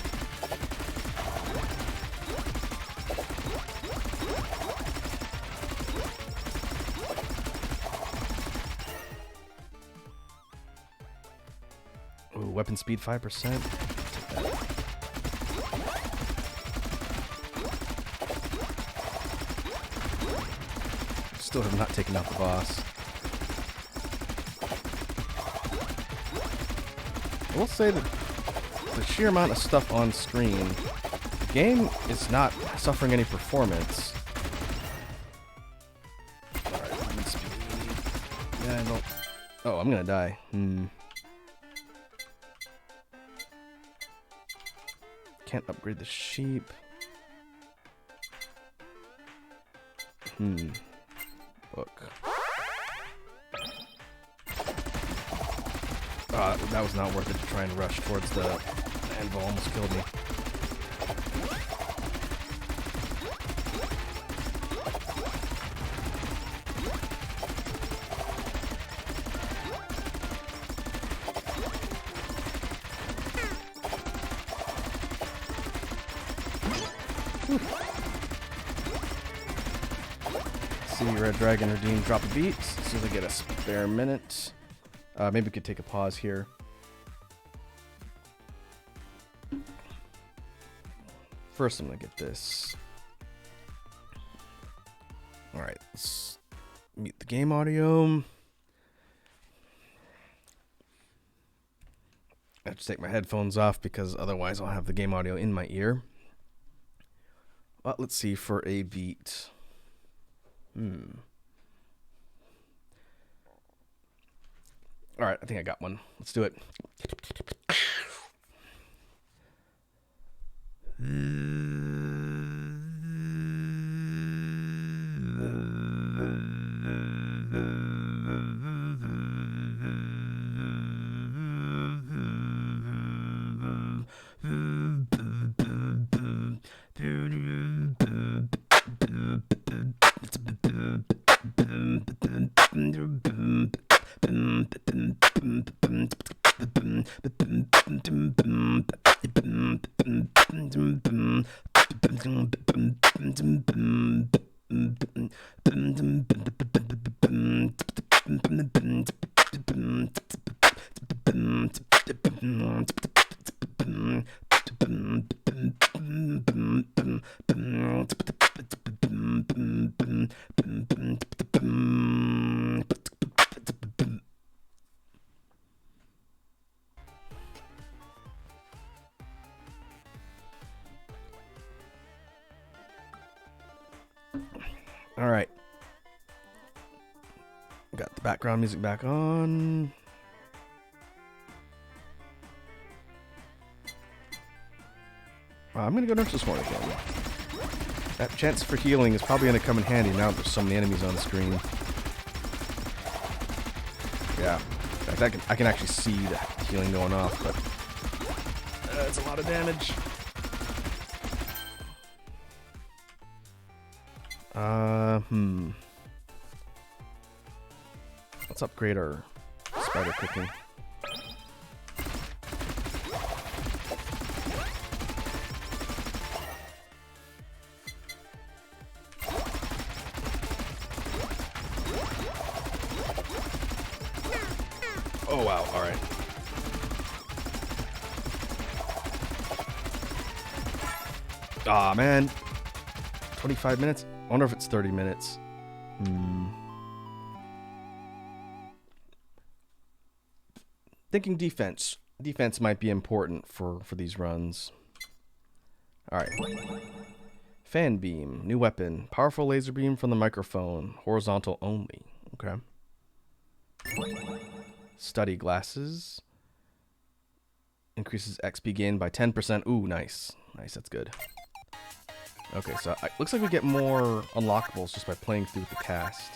Ooh, weapon speed 5%. Still have not taken out the boss. I will say that the sheer amount of stuff on screen, the game is not suffering any performance. Alright, movement speed. Yeah, I don't. Oh, I'm gonna die. Can't upgrade the sheep. Book. That was not worth it to try and rush towards the anvil. Almost killed me. See Red Dragon redeem drop a beat. See if I get a spare minute. Maybe we could take a pause here. First, I'm gonna get this. All right, let's mute the game audio. I have to take my headphones off because otherwise I'll have the game audio in my ear. But let's see for a beat. All right, I think I got one. Let's do it. All right. Got the background music back on. I'm going to go nurse this one again. That chance for healing is probably going to come in handy now that there's so many enemies on the screen. Yeah. In fact, I can actually see the healing going off, but it's a lot of damage. Let's upgrade our spider cooking. Oh wow, alright. Aw, man. 25 minutes? I wonder if it's 30 minutes. Thinking defense. Defense might be important for these runs. Alright. Fan beam. New weapon. Powerful laser beam from the microphone. Horizontal only. Okay. Study glasses. Increases XP gain by 10%. Ooh, nice. Nice, that's good. Okay, so looks like we get more unlockables just by playing through the cast.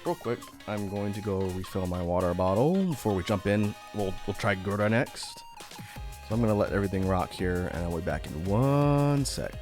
Real quick, I'm going to go refill my water bottle before we jump in. We'll try Gura next. So I'm going to let everything rock here, and I'll be back in 1 sec.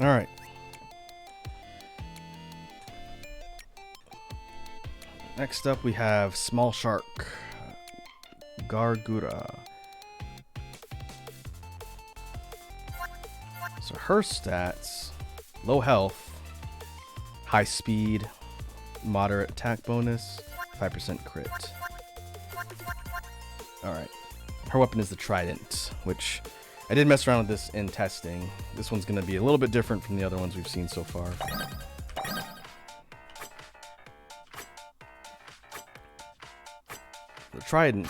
All right. Next up, we have Small Shark. Gargura. So her stats, low health, high speed, moderate attack bonus, 5% crit. Alright. Her weapon is the Trident, which I did mess around with this in testing. This one's going to be a little bit different from the other ones we've seen so far. The Trident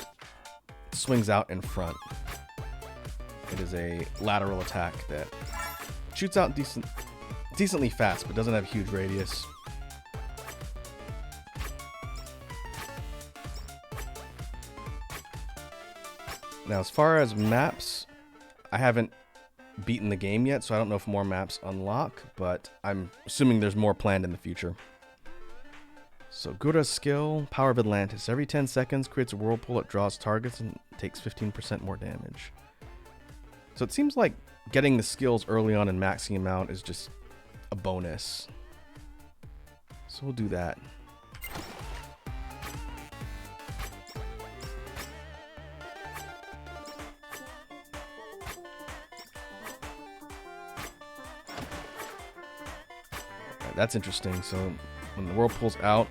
swings out in front. It is a lateral attack that shoots out decently fast, but doesn't have a huge radius. Now, as far as maps, I haven't beaten the game yet, so I don't know if more maps unlock, but I'm assuming there's more planned in the future. So Gura's skill, Power of Atlantis. Every 10 seconds creates a whirlpool that draws targets and takes 15% more damage. So it seems like getting the skills early on and maxing them out is just a bonus. So we'll do that. That's interesting. So when the whirlpool's out,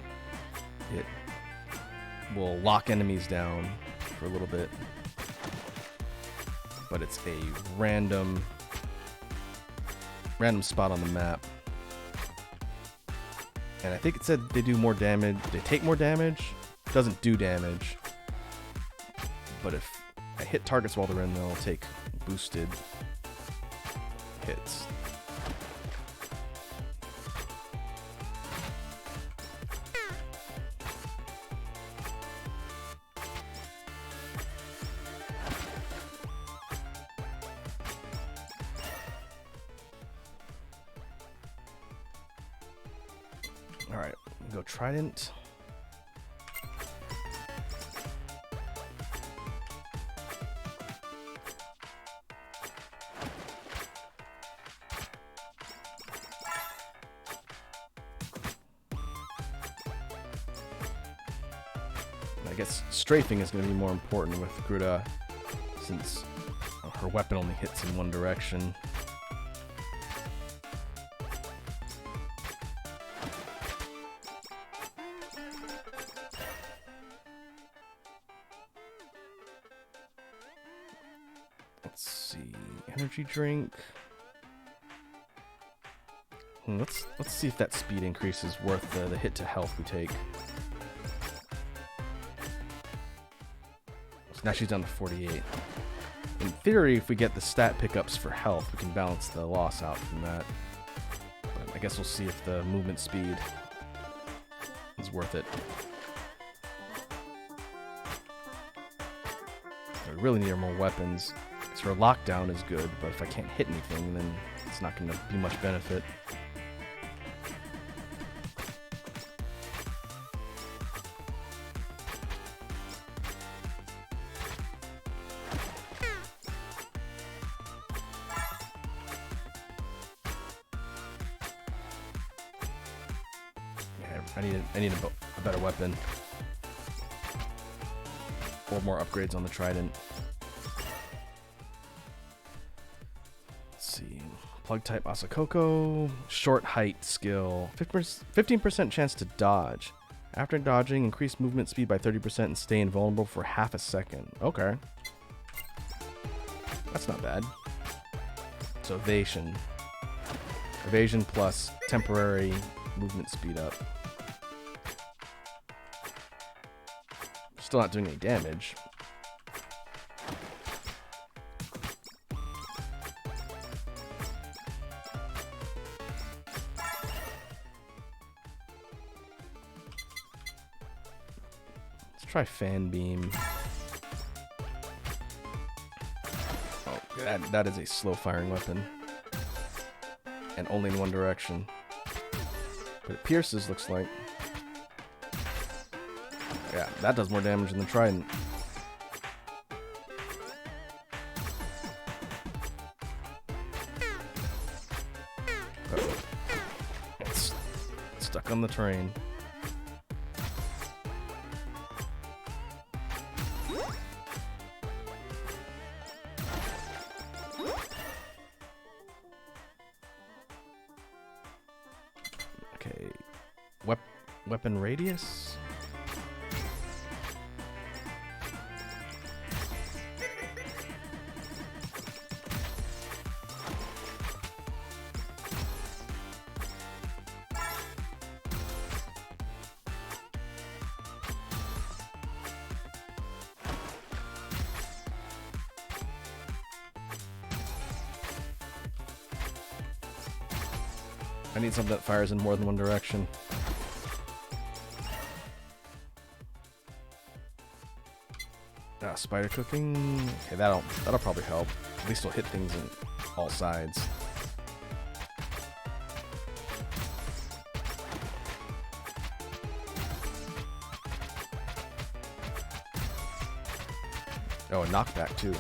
it will lock enemies down for a little bit. But it's a random spot on the map. And I think it said they do more damage. They take more damage doesn't do damage. But if I hit targets while they're in, they'll take boosted hits. Alright, go Trident. I guess strafing is going to be more important with Gruda, since her weapon only hits in one direction. Let's see, energy drink. Let's see if that speed increase is worth the hit to health we take. So now she's down to 48. In theory, if we get the stat pickups for health, we can balance the loss out from that. But I guess we'll see if the movement speed is worth it. I really need more weapons. Because her lockdown is good, but if I can't hit anything, then it's not going to be much benefit. I need a better weapon. Or more upgrades on the Trident. Let's see. Plug type Asakoko. Short height skill. 15% chance to dodge. After dodging, increase movement speed by 30% and stay invulnerable for half a second. Okay. That's not bad. So evasion. Evasion plus temporary movement speed up. Still not doing any damage. Let's try Fan Beam. Oh, that is a slow firing weapon. And only in one direction. But it pierces, looks like. Yeah, that does more damage than the Trident. Uh-oh. It's stuck on the train. Okay. Weapon radius? I need something that fires in more than one direction. Spider cooking. Okay, that'll probably help. At least it'll hit things in all sides. Oh, a knockback too.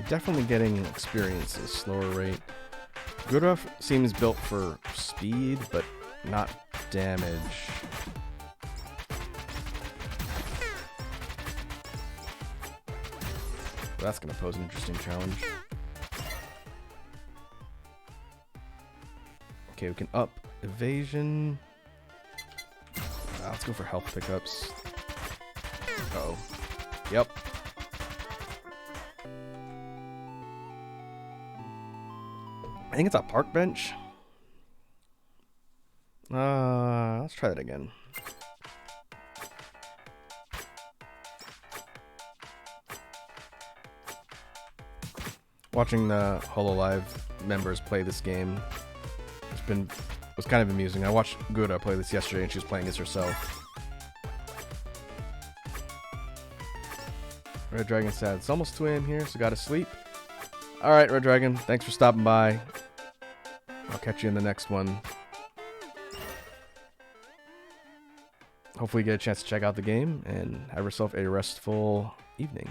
Definitely getting experience at a slower rate. Gruda seems built for speed, but not damage. So that's going to pose an interesting challenge. Okay, we can up evasion. Let's go for health pickups. Uh-oh. Yep. I think it's a park bench. Let's try that again. Watching the HoloLive members play this game was kind of amusing. I watched Gura play this yesterday, and she was playing as herself. Red Dragon said, it's almost 2 a.m. here, so gotta sleep. Alright, Red Dragon, thanks for stopping by. I'll catch you in the next one. Hopefully you get a chance to check out the game, and have yourself a restful evening.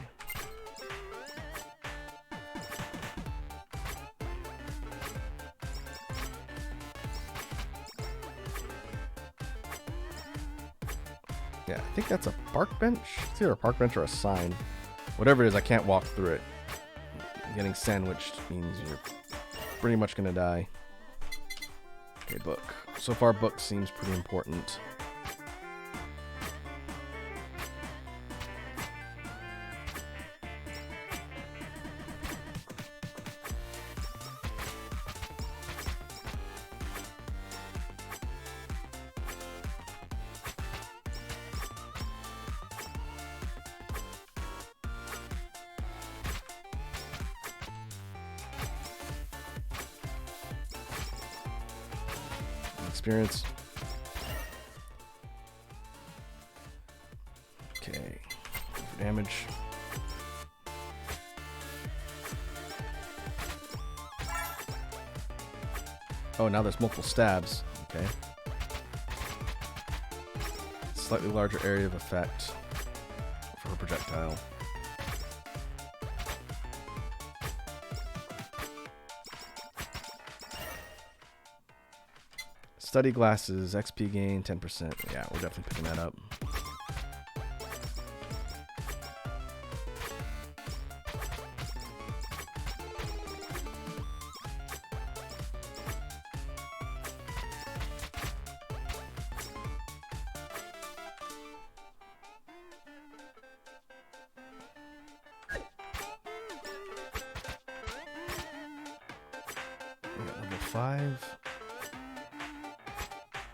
Yeah, I think that's a park bench. It's either a park bench or a sign. Whatever it is, I can't walk through it. Getting sandwiched means you're pretty much gonna die. Okay, book. So far, book seems pretty important. Experience. Okay. Damage. Oh, now there's multiple stabs. Okay. Slightly larger area of effect for a projectile. Study glasses, XP gain, 10%. Yeah, we're definitely picking that up. Level 5.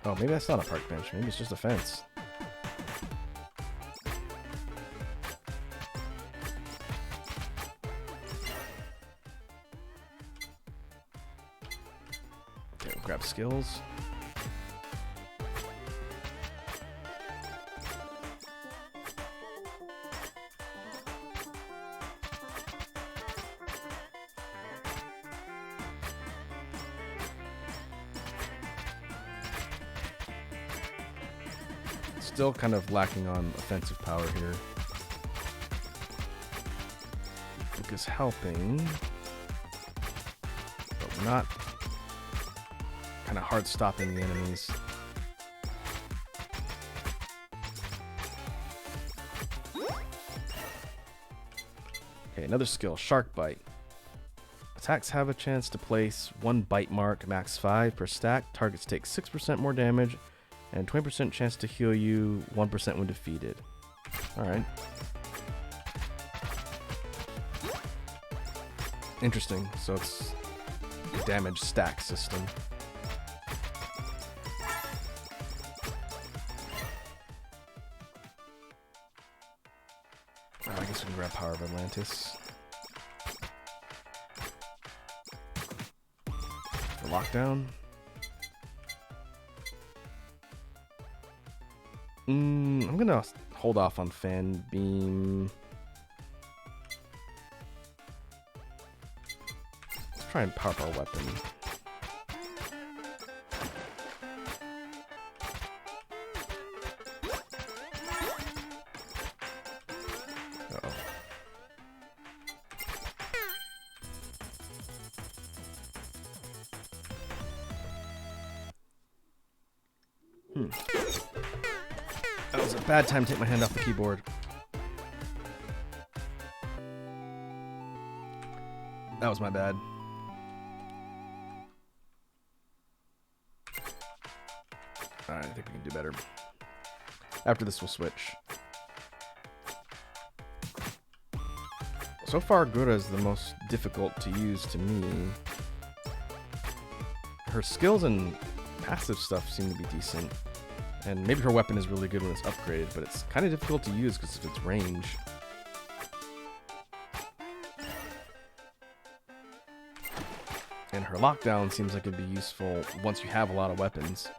Oh, maybe that's not a park bench. Maybe it's just a fence. Okay, we'll grab skills. Still kind of lacking on offensive power here. Book is helping, but we're not kind of hard stopping the enemies. Okay, another skill, Shark Bite. Attacks have a chance to place 1 bite mark, max 5 per stack. Targets take 6% more damage, and 20% chance to heal you 1% when defeated. Alright. Interesting. So it's a damage stack system. Oh, I guess we can grab Power of Atlantis. For lockdown. I'm gonna hold off on Fan Beam. Let's try and power up our weapon. Uh-oh. That was a bad time to take my hand off the keyboard. That was my bad. Alright, I think we can do better. After this, we'll switch. So far, Gura is the most difficult to use to me. Her skills and passive stuff seem to be decent. And maybe her weapon is really good when it's upgraded, but it's kind of difficult to use because of its range. And her lockdown seems like it'd be useful once you have a lot of weapons.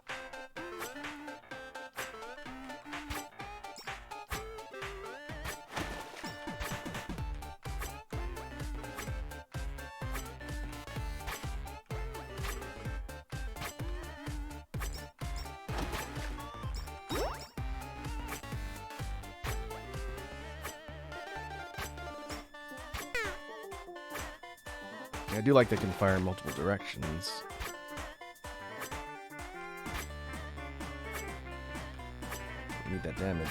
I do like they can fire in multiple directions. We need that damage.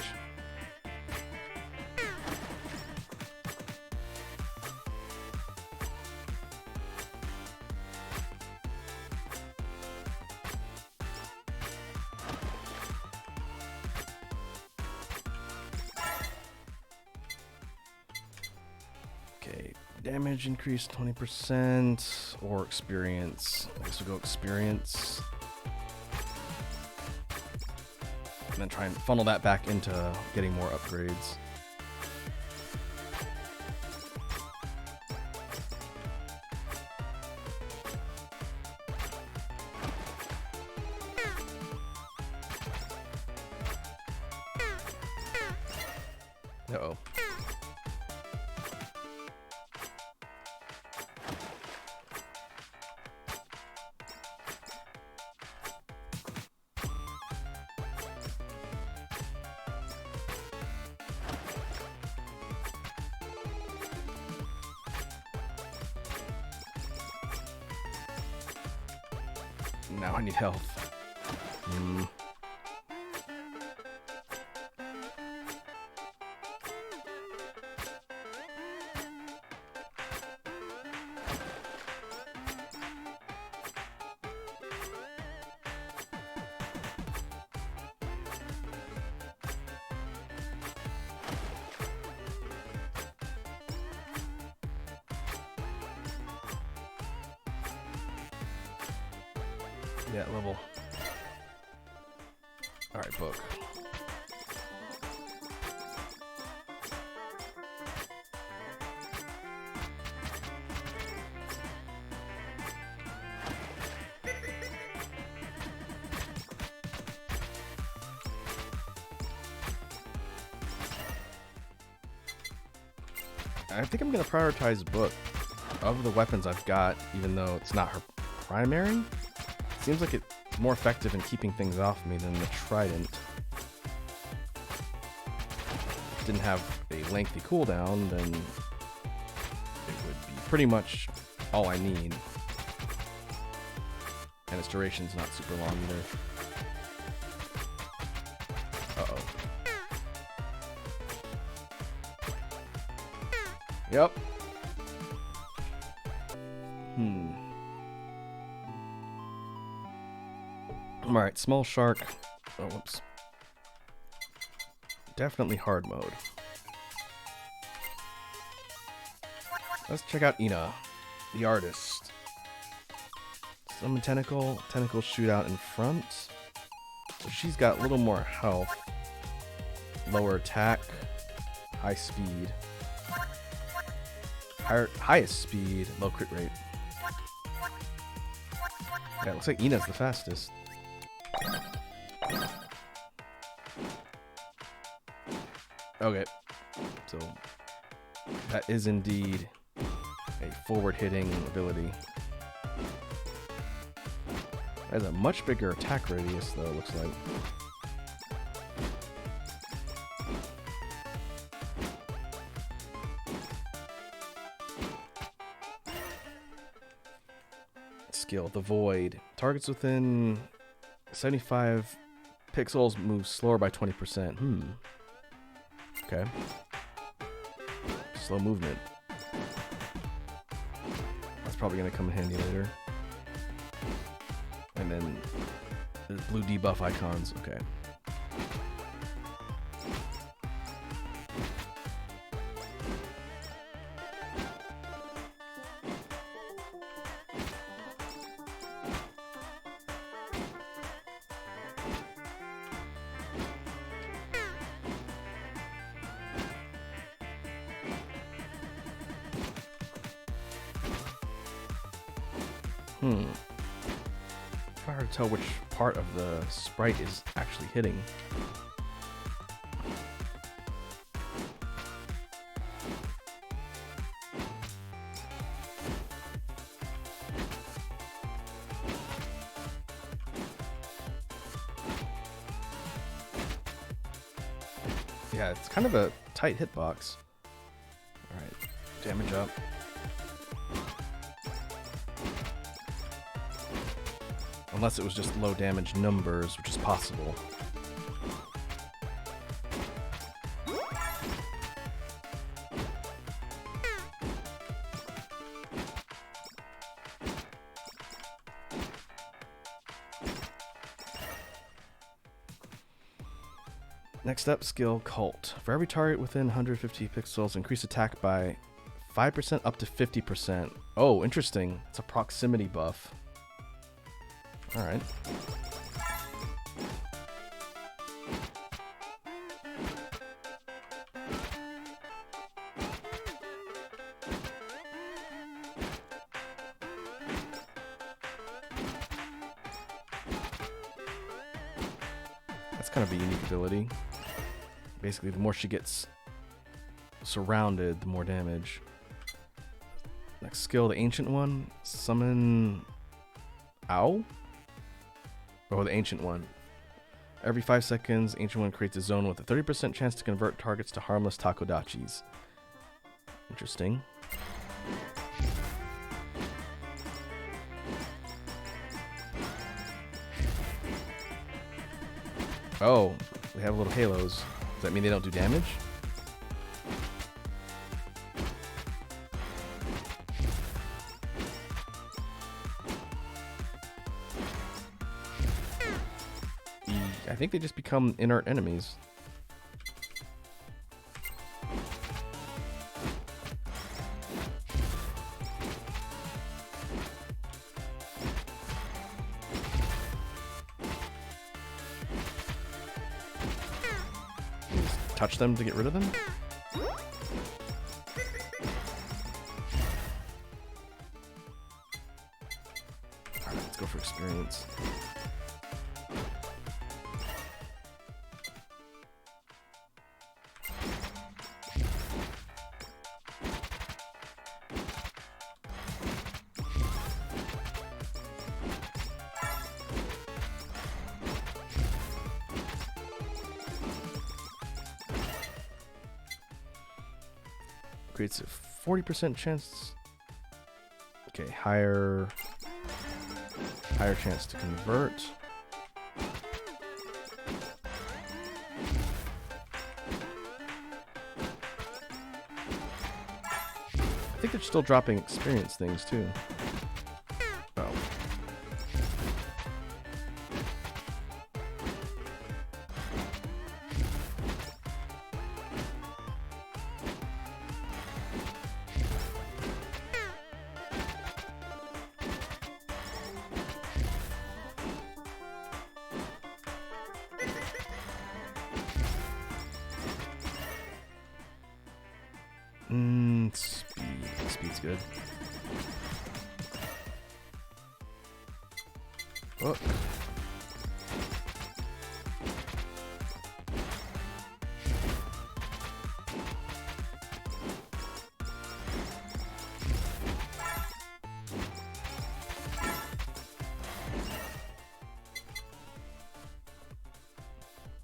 Okay, damage increased 20% or experience. I guess we'll go experience. And then try and funnel that back into getting more upgrades. Uh-oh. Now I need health. Yeah, level. Alright, book. I think I'm going to prioritize book of the weapons I've got, even though it's not her primary. Seems like it's more effective in keeping things off me than the trident. If it didn't have a lengthy cooldown, then it would be pretty much all I need. And its duration's not super long either. Uh-oh. Yep. Alright, small shark. Oh, whoops. Definitely hard mode. Let's check out Ina, the artist. Summon tentacle, tentacle shoot out in front. So she's got a little more health. Lower attack, high speed. Highest speed, low crit rate. Yeah, it looks like Ina's the fastest. Okay, so that is indeed a forward-hitting ability. That has a much bigger attack radius, though, it looks like. Skill, the Void. Targets within 75 pixels move slower by 20%. Okay. Slow movement. probably going to come in handy later. And then there's blue debuff icons. Okay. It's hard to tell which part of the sprite is actually hitting. Yeah, it's kind of a tight hitbox. Alright, damage up. Unless it was just low damage numbers, which is possible. Next up, skill Cult. For every target within 150 pixels, increase attack by 5% up to 50%. Oh, interesting. It's a proximity buff. Alright. That's kind of a unique ability. Basically, the more she gets surrounded, the more damage. Next skill, the ancient one. Summon Ow? Oh, the ancient one. Every 5 seconds, ancient one creates a zone with a 30% chance to convert targets to harmless takodachis. Interesting. Oh, they have little halos. Does that mean they don't do damage? I think they just become inert enemies. Just touch them to get rid of them? Alright, let's go for experience. Creates a 40% chance. Okay, higher chance to convert. I think they're still dropping experience things too. Oh. Speed's good. Look.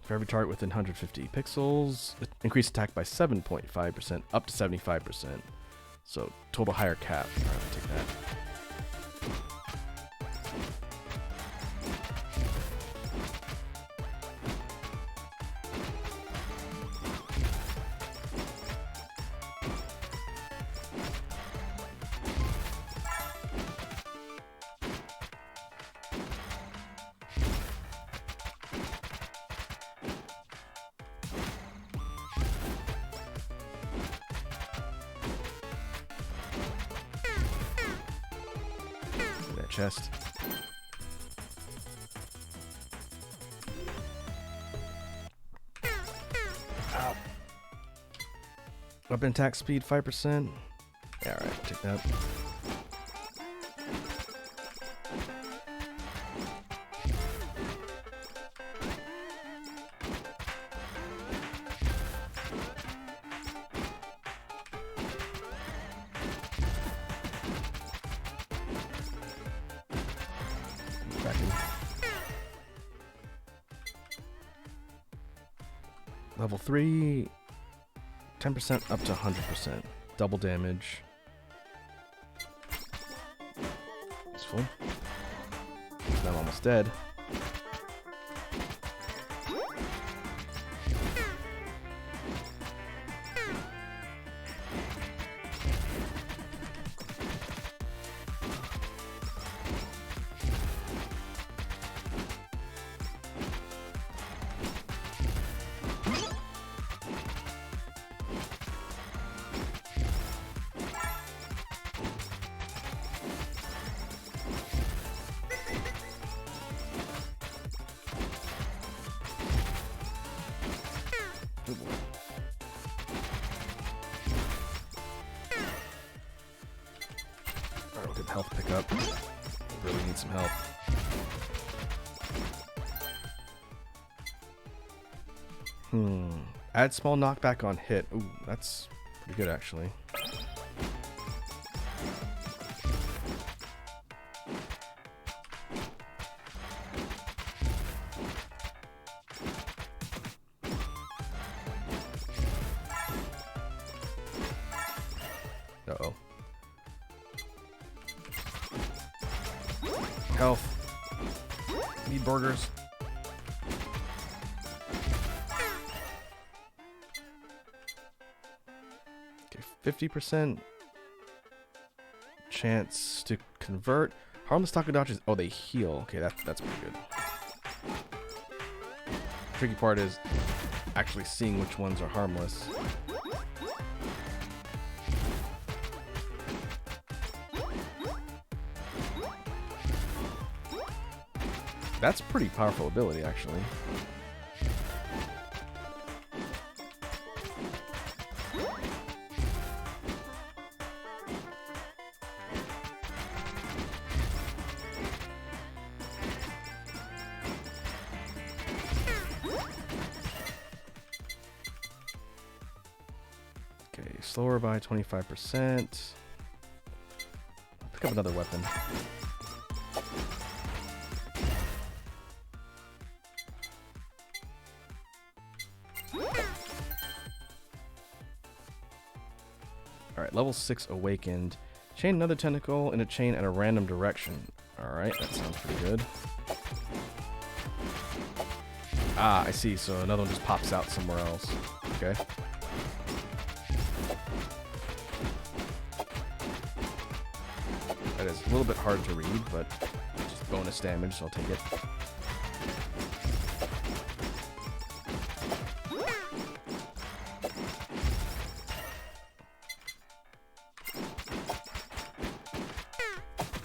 For every target within 150 pixels, increase attack by 7.5% up to 75%. So total higher cap. All right, I'll take that. chest. Ow. Weapon attack speed 5%. Yeah, alright, take that. Back in. Level 3, 10% up to 100%. Double damage. Useful. I'm almost dead. Oh boy. Alright, we'll get health pickup. Really need some help. Add small knockback on hit. Ooh, that's pretty good actually. Uh-oh. Health. Need burgers. Okay, 50% chance to convert. Harmless Takodachis. Oh, they heal. Okay, that's pretty good. Tricky part is actually seeing which ones are harmless. That's a pretty powerful ability, actually. Okay, slower by 25%. I'll pick up another weapon. Alright, level 6 awakened. Chain another tentacle in a chain at a random direction. Alright, that sounds pretty good. Ah, I see. So another one just pops out somewhere else. Okay. That is a little bit hard to read, but just bonus damage, so I'll take it.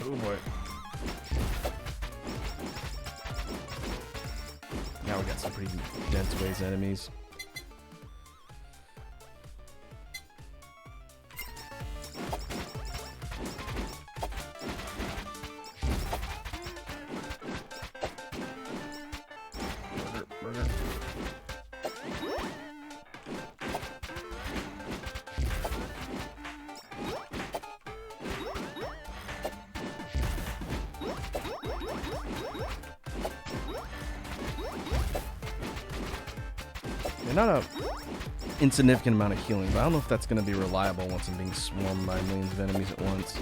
Oh boy. Now we got some pretty dense ways enemies. Burger. Yeah, not a insignificant amount of healing, but I don't know if that's going to be reliable once I'm being swarmed by millions of enemies at once.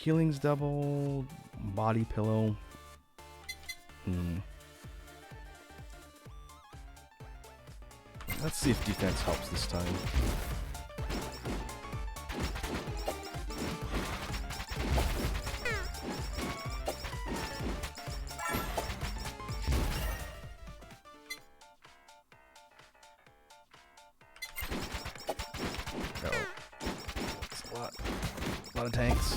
Healing's double. Body pillow. Let's see if defense helps this time. Oh, that's a lot of tanks.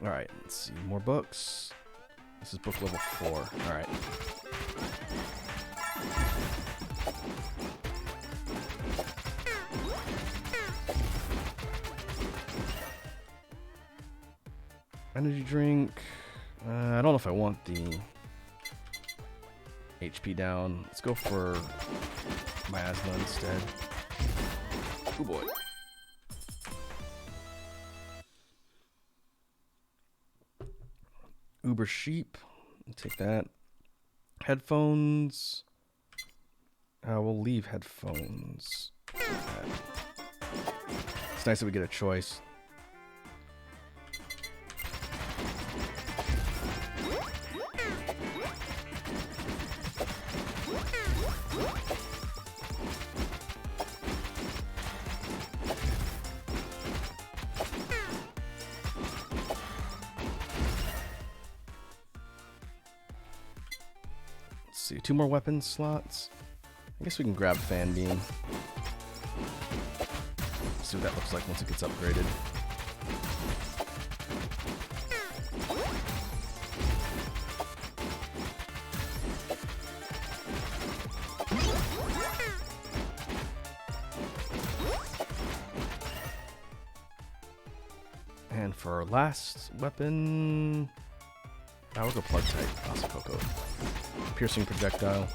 Alright, let's see. More books. This is book level 4. Alright. Energy drink. I don't know if I want the HP down. Let's go for miasma instead. Oh boy. Uber sheep. Take that. Headphones. We'll leave headphones. It's nice that we get a choice. See, 2 more weapon slots. I guess we can grab fan beam. See what that looks like once it gets upgraded. And for our last weapon, I will go plug type Asakoko. Piercing projectile.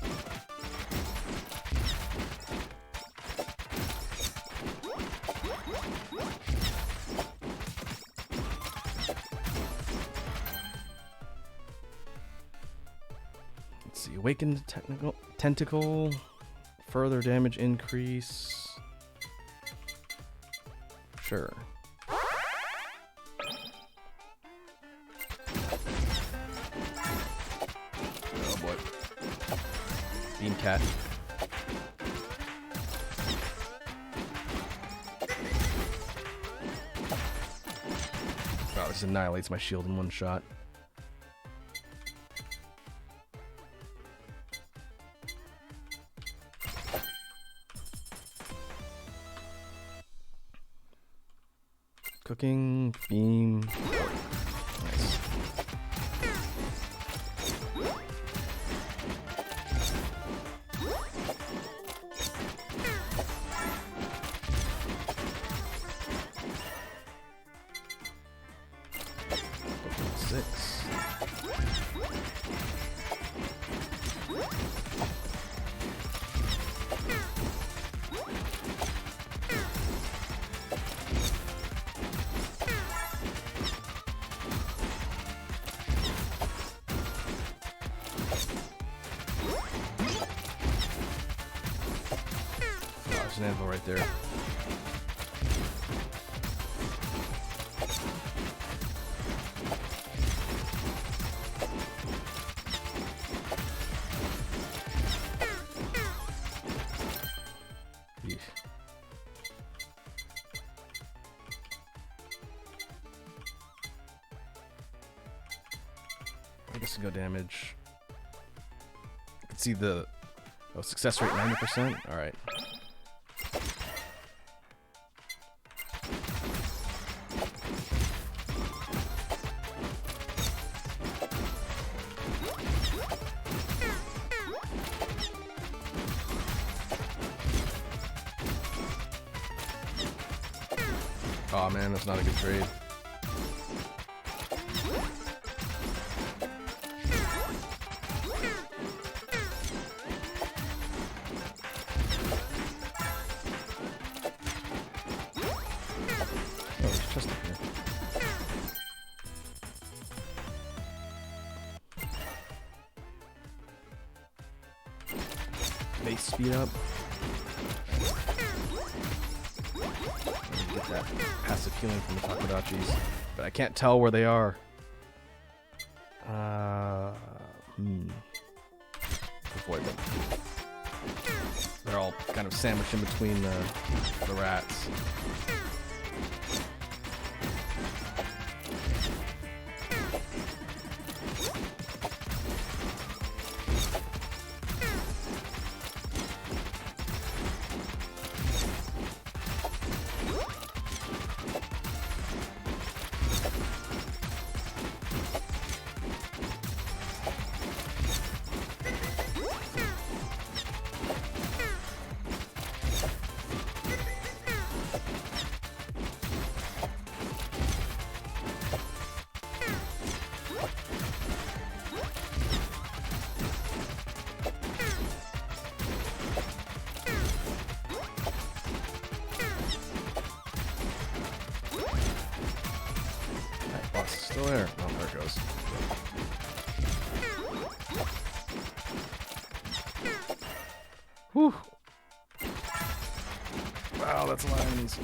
Let's see, awakened tentacle, further damage increase. Sure. Beam cat. Wow, this annihilates my shield in one shot. Cooking, beam. Nice. There's an anvil right there. Yeesh. I guess no damage. I can see the success rate 90%. All right. Oh man, that's not a good trade. base speed up. Get that passive healing from the Takodachis, but I can't tell where they are. Avoid them. They're all kind of sandwiched in between the rats. Still there. Oh, there it goes. Whew. Wow, that's a lot of enemies.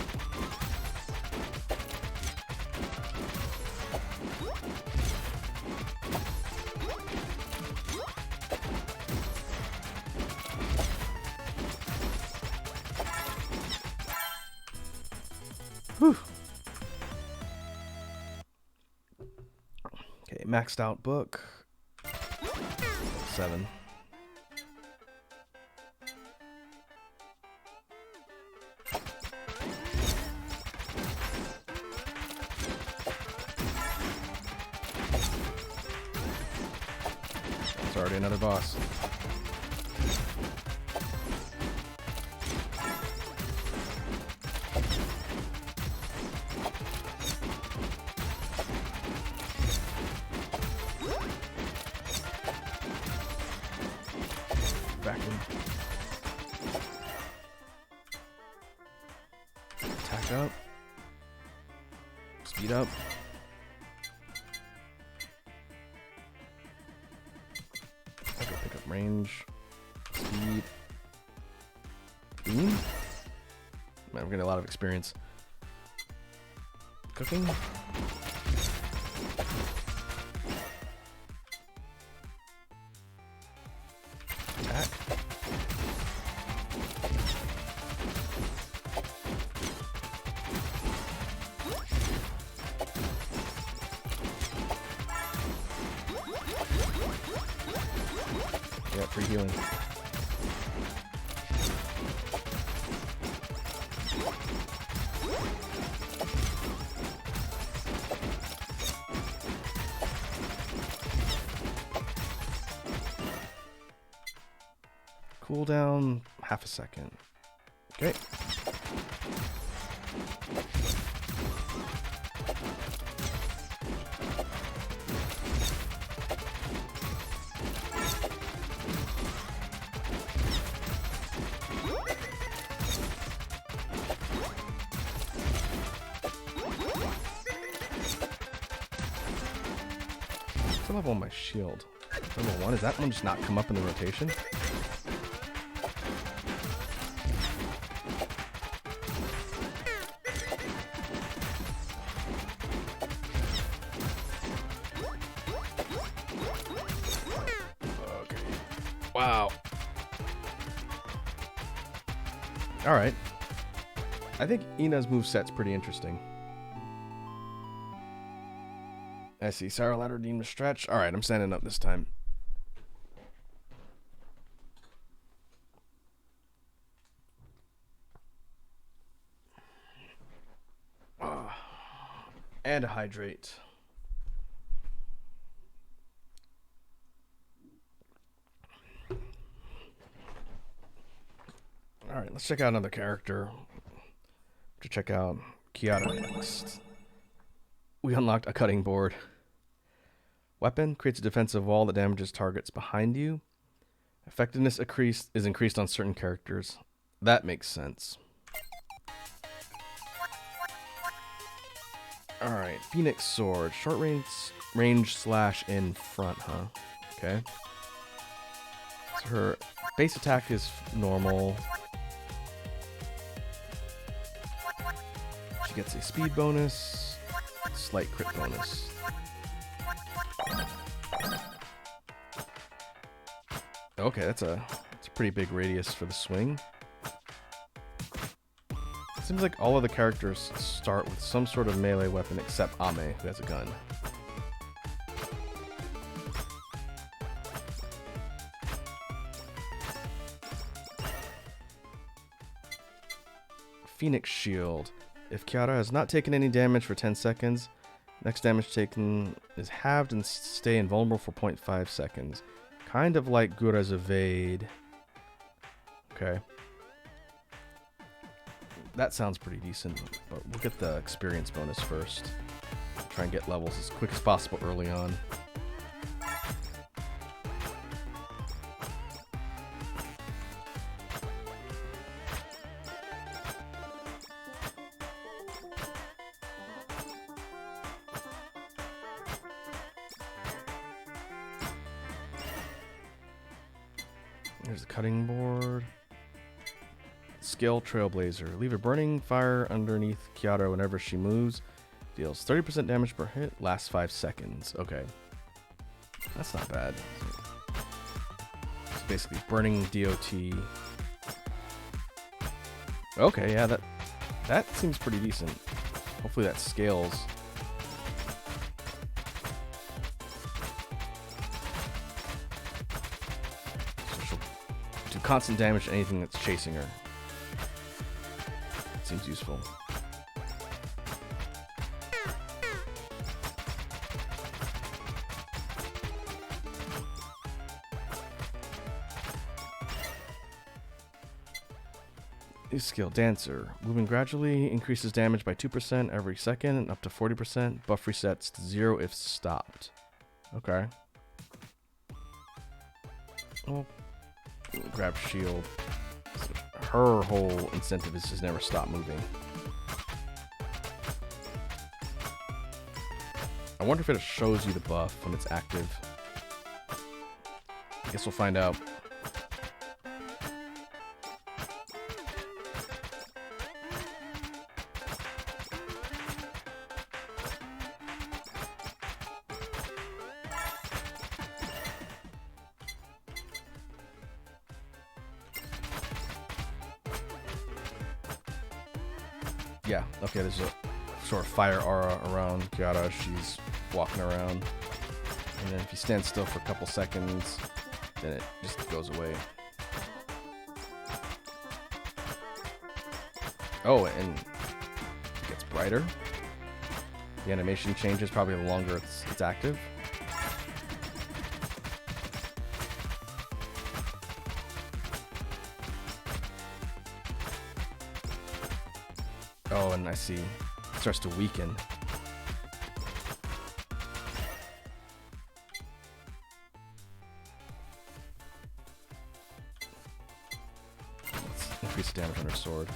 Whew. Okay, maxed out book. 7. It's already another boss. Attack up. Speed up. Okay, pick up range. Speed. Beam? Man, I'm getting a lot of experience. Cooking. Attack. Yeah, free healing. Cooldown, half a second. Okay. What's level on my shield? Level 1? Is that one just not come up in the rotation? Okay. Wow. Alright. I think Ina's moveset's pretty interesting. I see. Sarah Ladder Demon Stretch. Alright, I'm standing up this time. And hydrate. Alright, let's check out another character. To check out Kiara next. We unlocked a cutting board. Weapon creates a defensive wall that damages targets behind you. Effectiveness is increased on certain characters. That makes sense. Alright, Phoenix Sword. Short range slash in front, huh? Okay. So her base attack is normal. She gets a speed bonus, slight crit bonus. Okay, that's a pretty big radius for the swing. It seems like all of the characters start with some sort of melee weapon except Ame, who has a gun. Phoenix Shield. If Kiara has not taken any damage for 10 seconds, next damage taken is halved and stay invulnerable for 0.5 seconds. Kind of like Gura's Evade. Okay. That sounds pretty decent, but we'll get the experience bonus first. Try and get levels as quick as possible early on. There's the cutting board. Skill Trailblazer. Leave a burning fire underneath Kiara whenever she moves. Deals 30% damage per hit. Lasts 5 seconds. Okay. That's not bad. It's basically burning DOT. Okay, yeah, that seems pretty decent. Hopefully that scales. Constant damage to anything that's chasing her. Seems useful. New skill, Dancer. Moving gradually increases damage by 2% every second and up to 40%. Buff resets to 0 if stopped. Okay. Well, grab shield. Her whole incentive is just never stop moving. I wonder if it shows you the buff when it's active. I guess we'll find out. Yeah, okay, there's a sort of fire aura around Kiara as she's walking around. And then if you stand still for a couple seconds, then it just goes away. Oh, and it gets brighter. The animation changes probably the longer it's active. Oh, and I see. It starts to weaken. Let's increase the damage on her sword.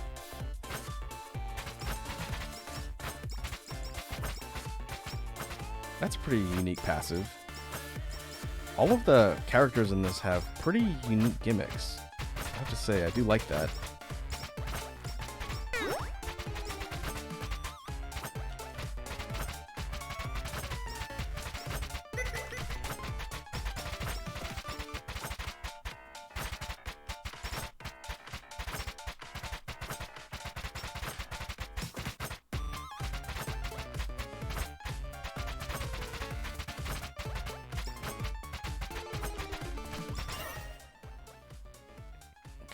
That's a pretty unique passive. All of the characters in this have pretty unique gimmicks. I have to say, I do like that.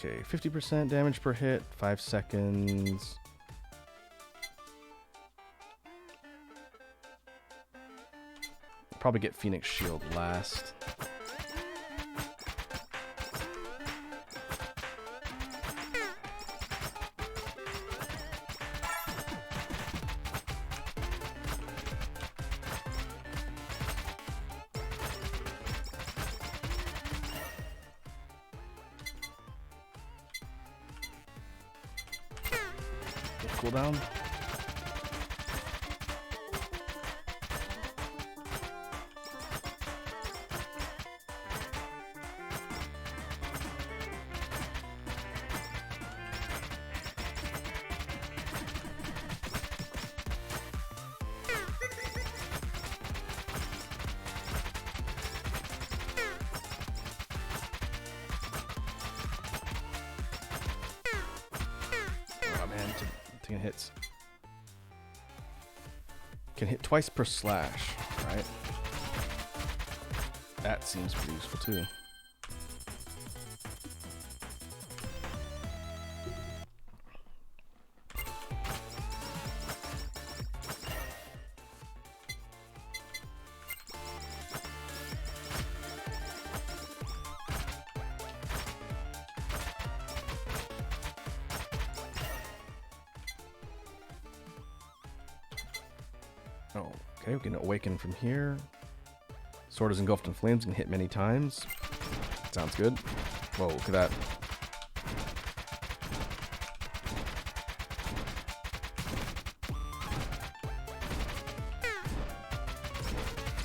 Okay, 50% damage per hit, 5 seconds. Probably get Phoenix Shield last. Cooldown. and taking hits. Can hit twice per slash, right? That seems pretty useful too. Oh, okay, we can awaken from here. Sword is engulfed in flames, can hit many times. Sounds good. Whoa, look at that.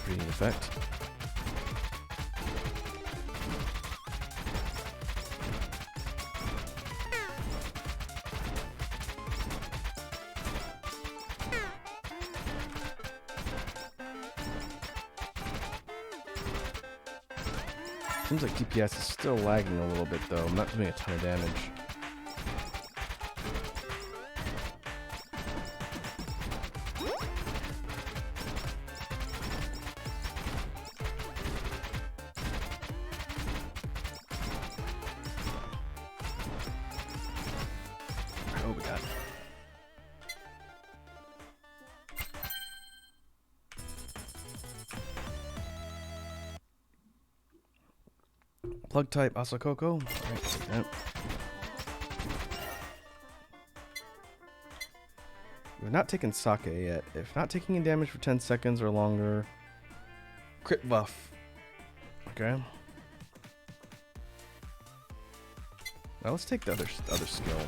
Pretty neat effect. Seems like DPS is still lagging a little bit though. I'm not doing a ton of damage. Oh, we got it. Plug type Asakoko. Alright, take that. We've not taken Sake yet. If not taking any damage for 10 seconds or longer, crit buff. Okay. Now let's take the other skill.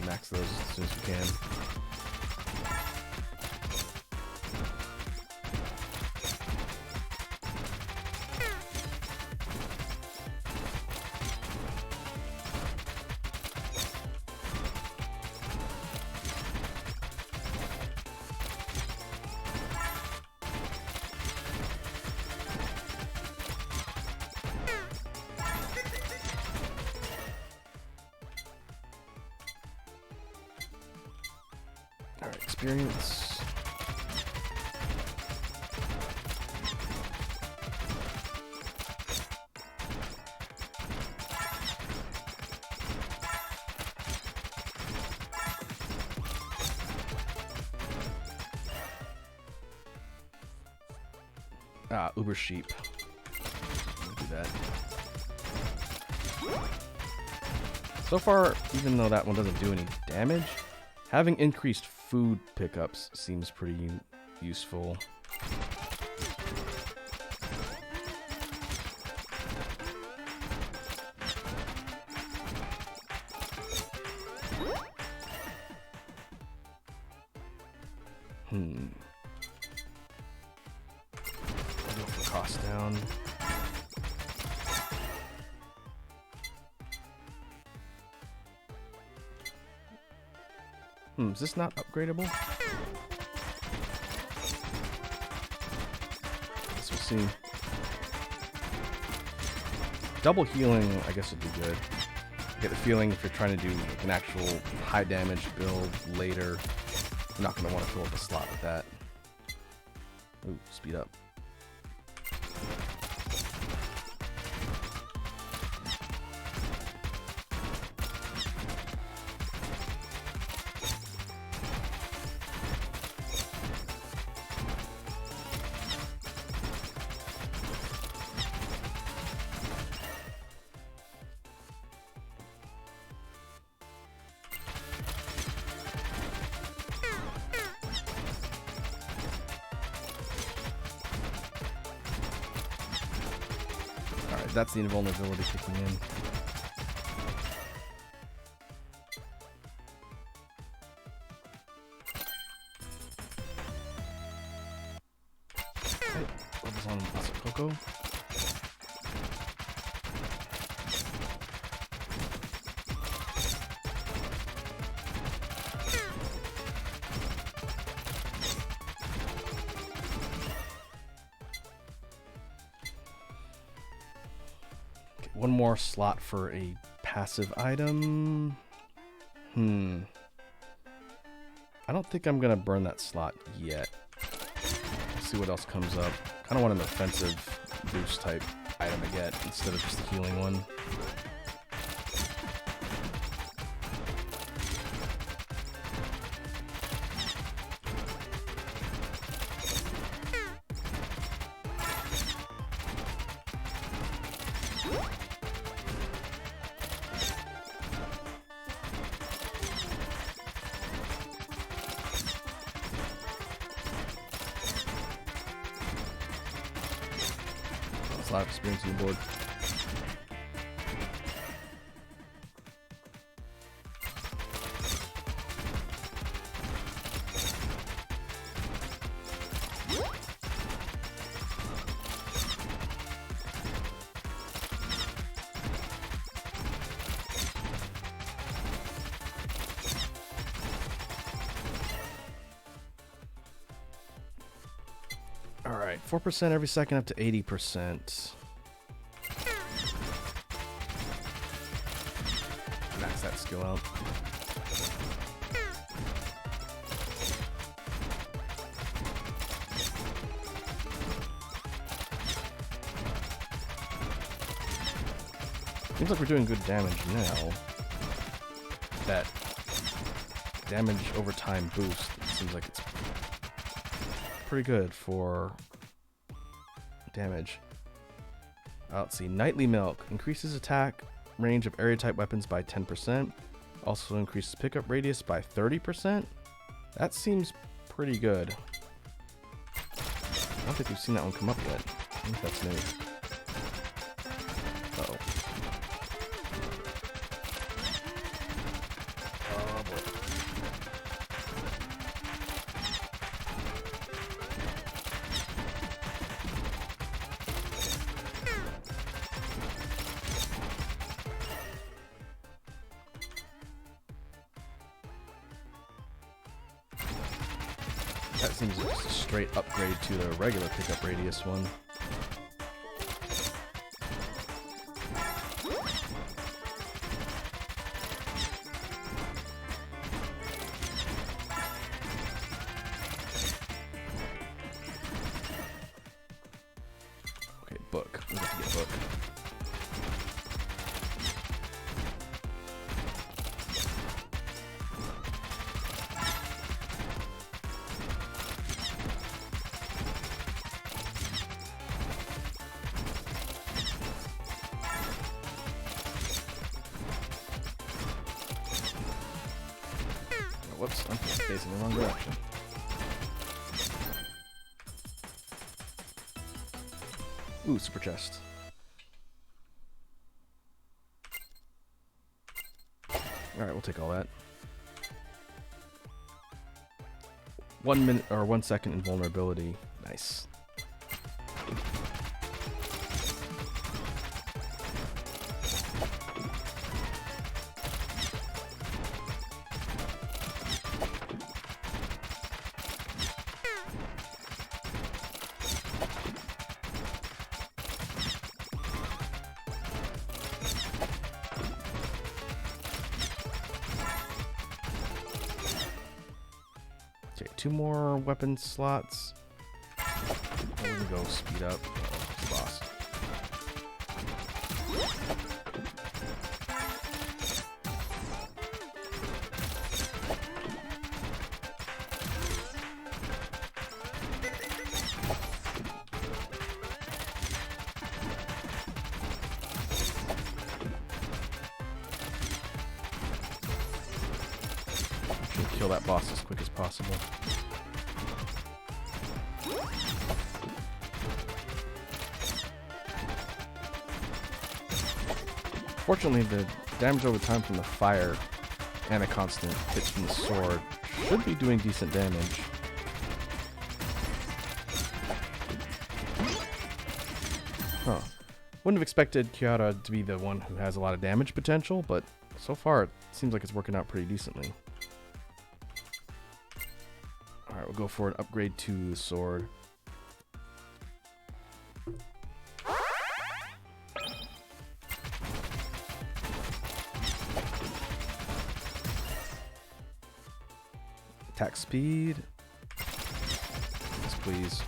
Max those as soon as we can. Alright, experience. Ah, Uber Sheep. We'll do that. So far, even though that one doesn't do any damage, having increased food pickups seems pretty useful. Go for cost down. Is this not upgradable? Guess we'll see. Double healing, I guess, would be good. Get the feeling if you're trying to do like an actual high damage build later, you're not going to want to fill up a slot with that. Ooh, speed up. Alright, that's the invulnerability kicking in. Okay, focus on Asakoko. One more slot for a passive item. I don't think I'm gonna burn that slot yet. Let's see what else comes up. Kind of want an offensive boost type item to get instead of just a healing one. That's a lot of experience on the board. Alright, 4% every second up to 80%. Max that skill out. Seems like we're doing good damage now. That damage over time boost seems like it's pretty good for damage. Let's see. Nightly Milk increases attack range of area type weapons by 10%. Also increases pickup radius by 30%. That seems pretty good. I don't think we've seen that one come up yet. I think that's new. Uh-oh. Oh boy. That seems like just a straight upgrade to the regular pickup radius one. Okay, book. We have to get book. Whoops, I'm facing the wrong direction. Ooh, super chest. Alright, we'll take all that. 1 minute or 1 second invulnerability. Nice. Okay, 2 more weapon slots. We're gonna go speed up. Uh-oh, boss. Kill that boss as quick as possible. Fortunately, the damage over time from the fire and a constant hits from the sword should be doing decent damage. Huh. Wouldn't have expected Kiara to be the one who has a lot of damage potential, but so far it seems like it's working out pretty decently. Alright, we'll go for an upgrade to the sword. speed. Yes, please.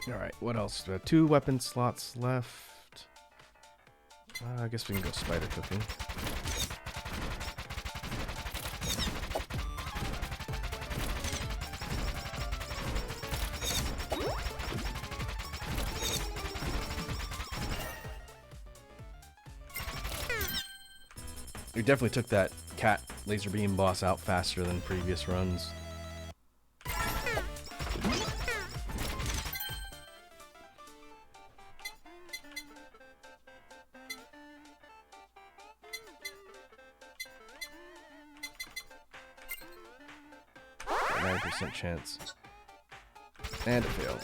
Alright, what else? 2 weapon slots left. I guess we can go spider cooking. We definitely took that cat laser beam boss out faster than previous runs. Chance. And it failed.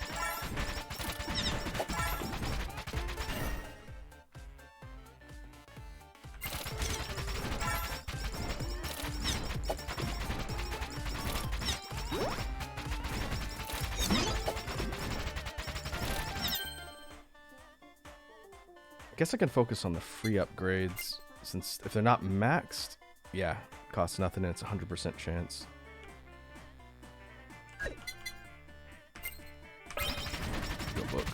I guess I can focus on the free upgrades, since if they're not maxed, yeah, costs nothing and it's a 100% chance. Book.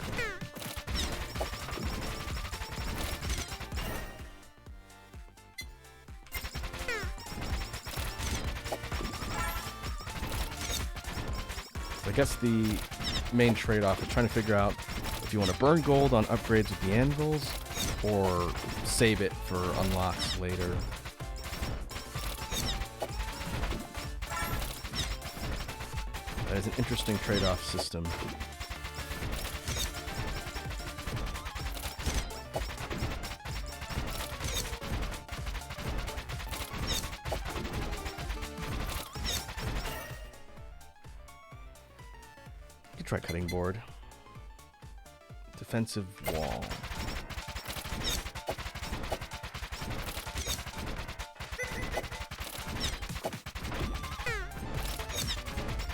I guess the main trade-off is trying to figure out if you want to burn gold on upgrades with the anvils or save it for unlocks later. That is an interesting trade-off system. Try cutting board. Defensive wall.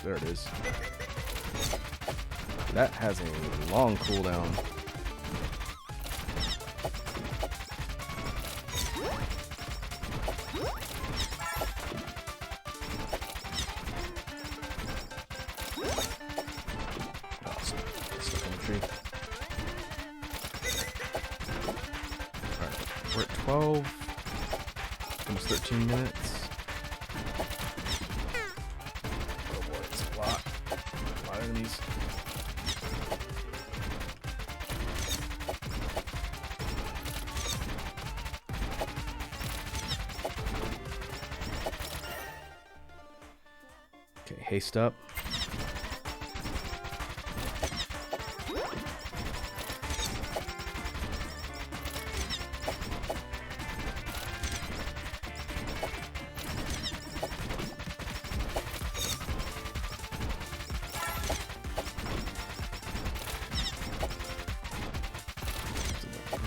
There it is. That has a long cooldown. We're at 12, almost 13 minutes. Oh boy, it's a lot of enemies. Okay, haste up.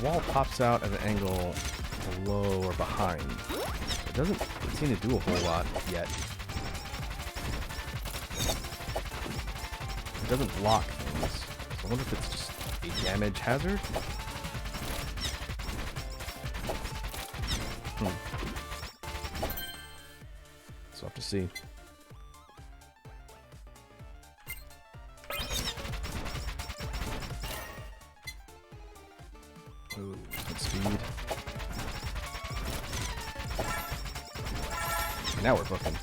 Wall pops out at an angle below or behind. It doesn't seem to do a whole lot yet. It doesn't block things. So I wonder if it's just a damage hazard? So we'll have to see. Ooh, good speed. Now we're booking.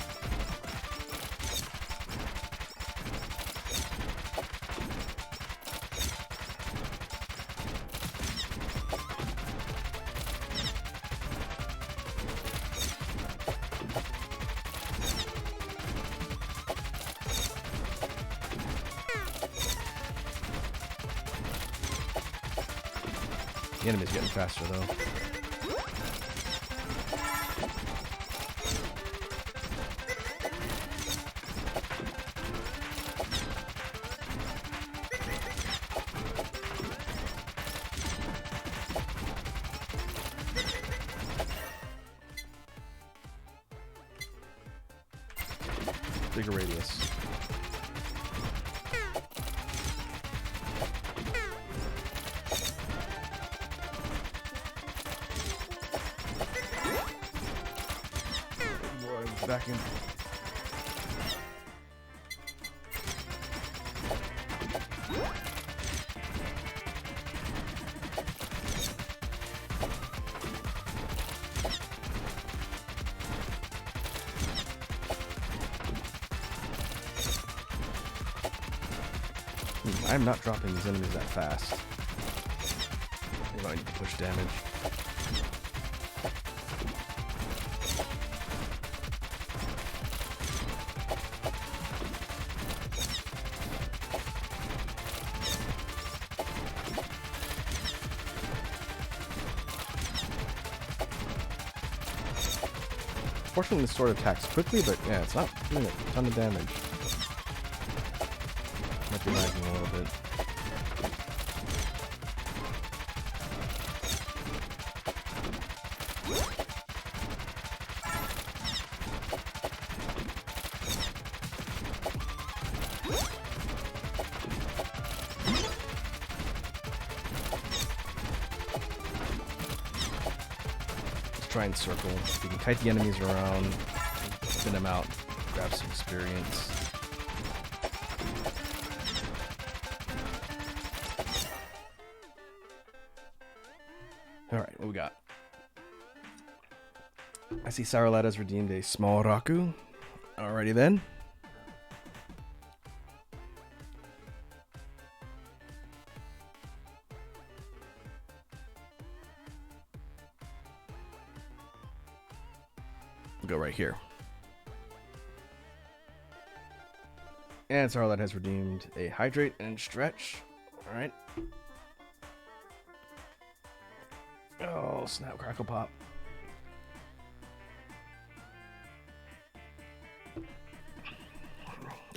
The enemy's getting faster though. bigger radius. Boy, back in. I'm not dropping these enemies that fast. Maybe I need to push damage. Fortunately, this sword attacks quickly, but yeah, it's not doing a ton of damage. Might be lagging a little bit. Try and circle. You can kite the enemies around, spin them out, grab some experience. Alright, what we got? I see Saralad has redeemed a small Raku. Alrighty then. Go right here. And Saralad has redeemed a hydrate and stretch. Alright. Oh, snap, crackle, pop.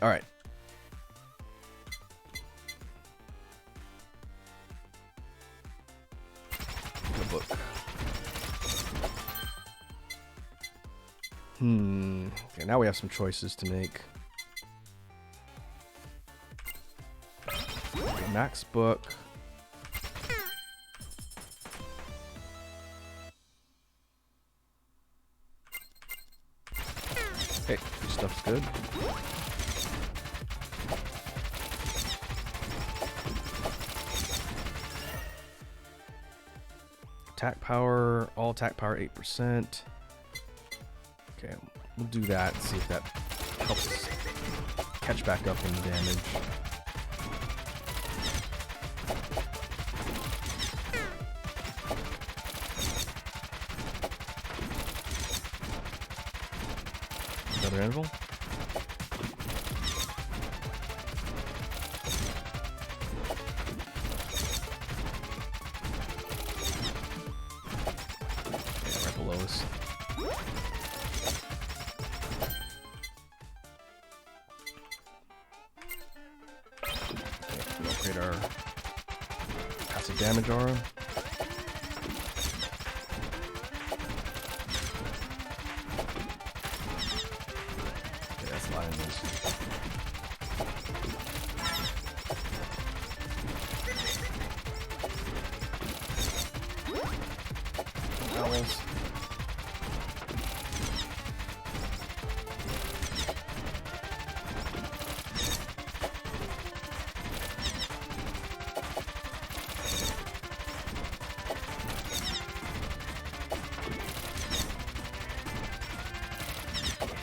Alright. Good book. Okay, now we have some choices to make. Okay, max book. Hey, this stuff's good. Attack power, all attack power 8%. Okay, we'll do that, see if that helps us catch back up in damage. Another interval. Yeah, right below us. We'll upgrade our passive damage aura. Okay, that's lioness. Owls.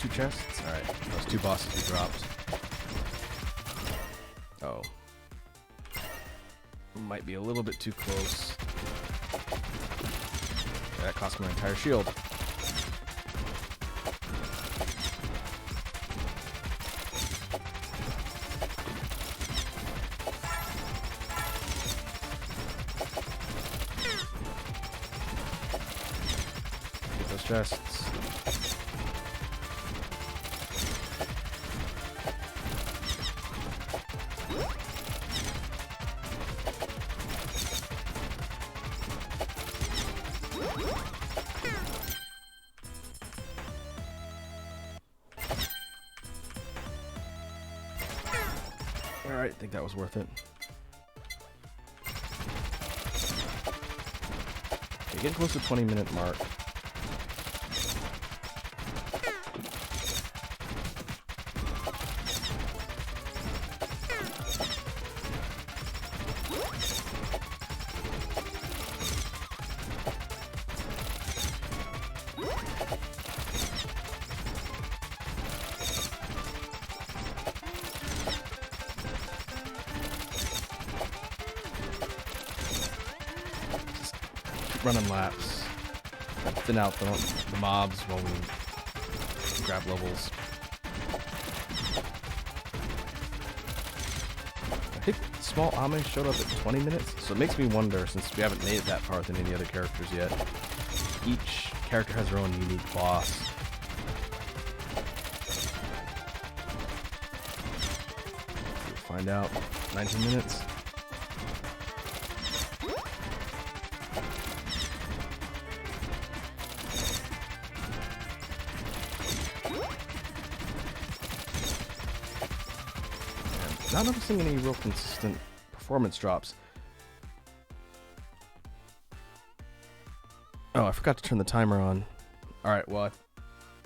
Two chests? Alright, those two bosses we dropped. Oh. Might be a little bit too close. That cost me my entire shield. Get those chests. Alright, I think that was worth it. Okay, getting close to 20-minute mark. Running laps, thin out the mobs while we grab levels. I think small Ame showed up at 20 minutes, so it makes me wonder, since we haven't made it that far than any other characters yet, each character has their own unique boss. We'll find out. 19 minutes. Not noticing any real consistent performance drops. Oh, I forgot to turn the timer on. Alright, well, I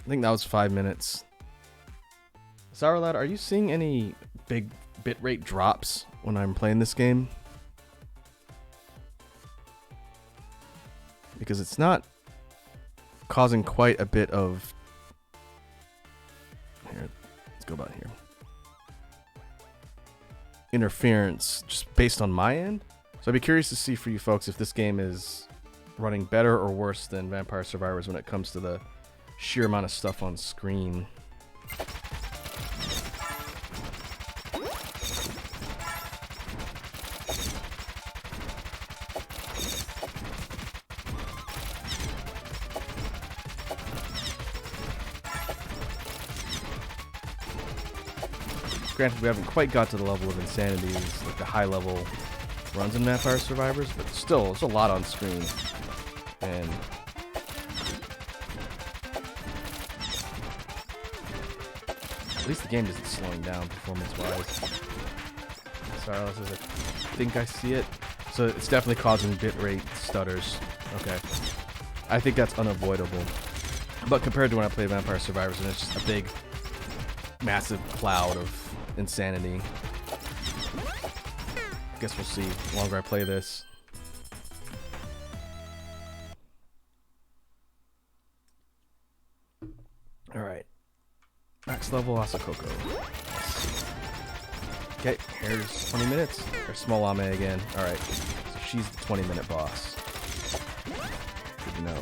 think that was 5 minutes. Sourlad, are you seeing any big bitrate drops when I'm playing this game? Because it's not causing quite a bit of... Here, let's go about here. Interference just based on my end. So I'd be curious to see for you folks if this game is running better or worse than Vampire Survivors when it comes to the sheer amount of stuff on screen. Granted, we haven't quite got to the level of insanity as like the high level runs in Vampire Survivors, but still, there's a lot on screen. And at least the game isn't slowing down performance-wise. Sorry, I think I see it. So it's definitely causing bitrate stutters. Okay. I think that's unavoidable. But compared to when I play Vampire Survivors, and it's just a big, massive cloud of insanity. I guess we'll see the longer I play this. Alright. Max level Asakoko. Okay, here's 20 minutes. There's small Ame again. Alright. So she's the 20-minute boss. Good to know.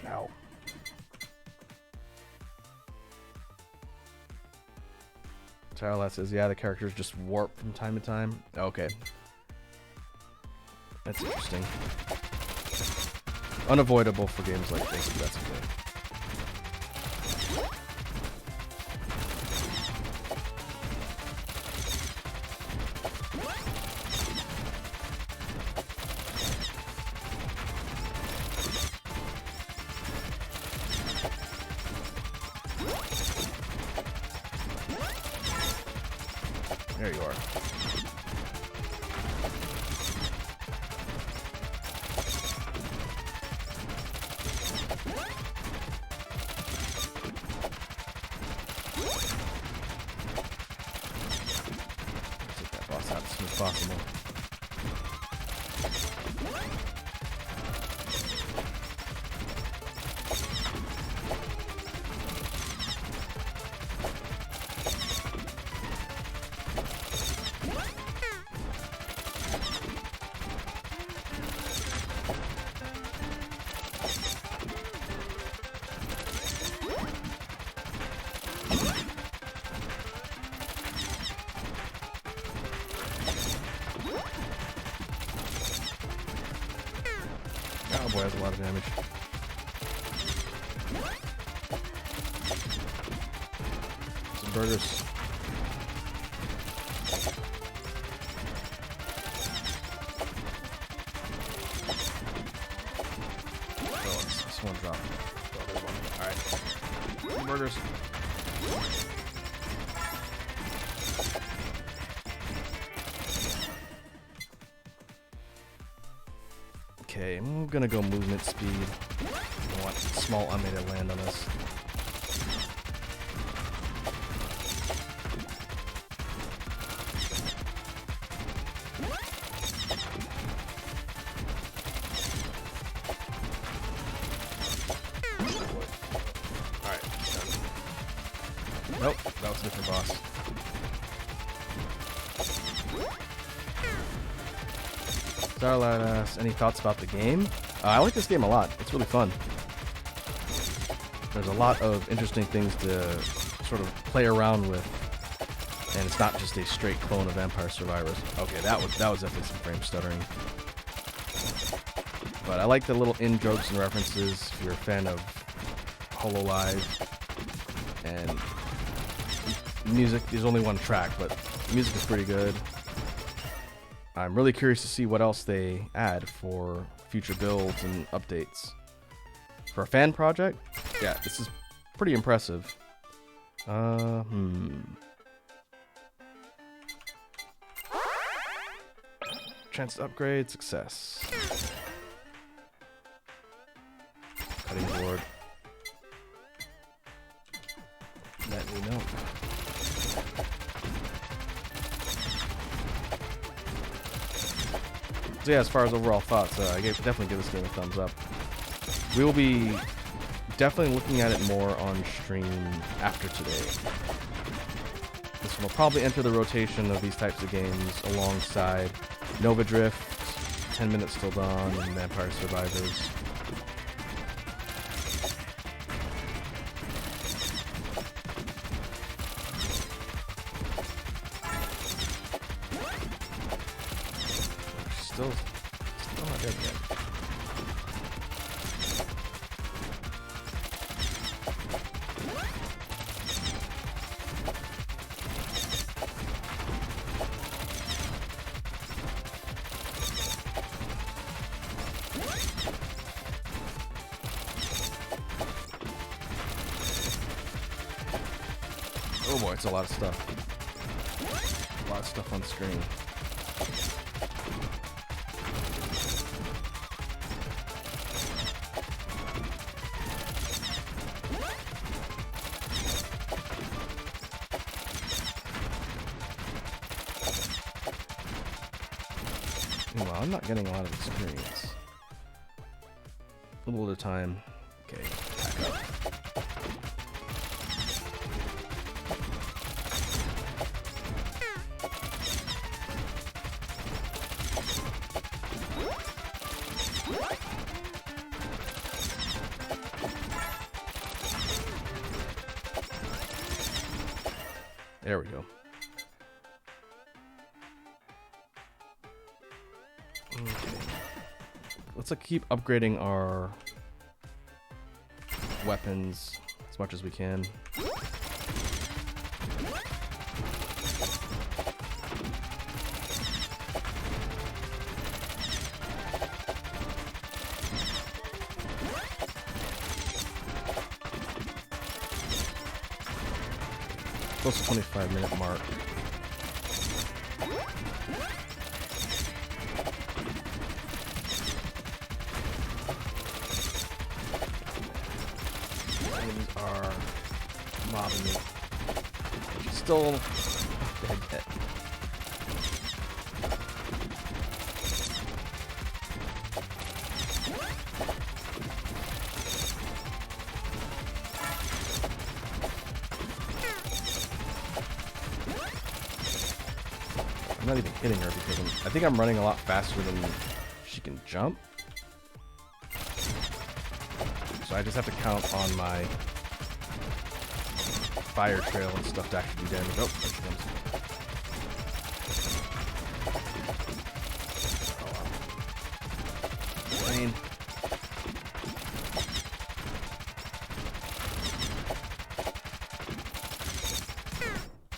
Ow. Charlotte says, yeah, the characters just warp from time to time. Okay. That's interesting. Unavoidable for games like this, but that's okay. There you are. Take that boss out as soon as possible. Oh boy, that's a lot of damage. Some burgers. Oh, this one dropped. Oh, there's one. Alright. burgers. Okay, I'm gonna go movement speed. I want small unmated land on this. Alright, nope, that was a different boss. Starlight, any thoughts about the game? I like this game a lot. It's really fun. There's a lot of interesting things to sort of play around with, and it's not just a straight clone of Vampire Survivors. Okay, that was definitely some frame stuttering. But I like the little in-jokes and references if you're a fan of Hololive. And music, there's only one track, but the music is pretty good. I'm really curious to see what else they add for future builds and updates. For a fan project, yeah, this is pretty impressive. Chance to upgrade, success. Cutting board. Let me know. So yeah, as far as overall thoughts, I definitely give this game a thumbs up. We will be definitely looking at it more on stream after today. This one will probably enter the rotation of these types of games alongside Nova Drift, 10 Minutes Till Dawn, and Vampire Survivors. Still not dead yet. Oh boy, it's a lot of stuff. A lot of stuff on screen. Meanwhile, I'm not getting a lot of experience. A little at a time. Okay, back up. There we go. Okay. Let's keep upgrading our weapons as much as we can. Close to 25-minute mark. Enemies are mobbing me. Still dead. I'm not even hitting her because I think I'm running a lot faster than she can jump. So I just have to count on my fire trail and stuff to actually do damage. Oh, there she comes. Lane.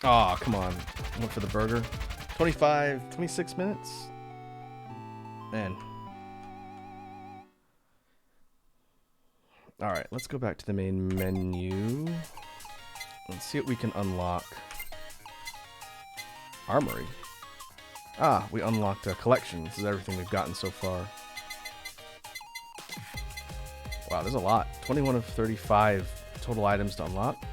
Aw, come on. Went for the burger. 26 minutes? Man. Alright, let's go back to the main menu. Let's see what we can unlock. Armory. Ah, we unlocked a collection. This is everything we've gotten so far. Wow, there's a lot. 21 of 35 total items to unlock.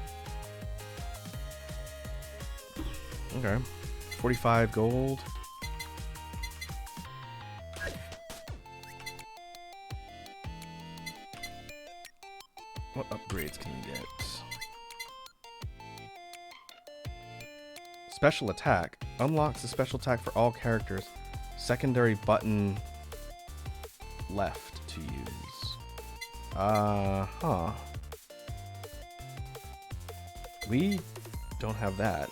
Okay. 45 gold. What upgrades can we get? Special attack. Unlocks the special attack for all characters. Secondary button left to use. Huh. We don't have that.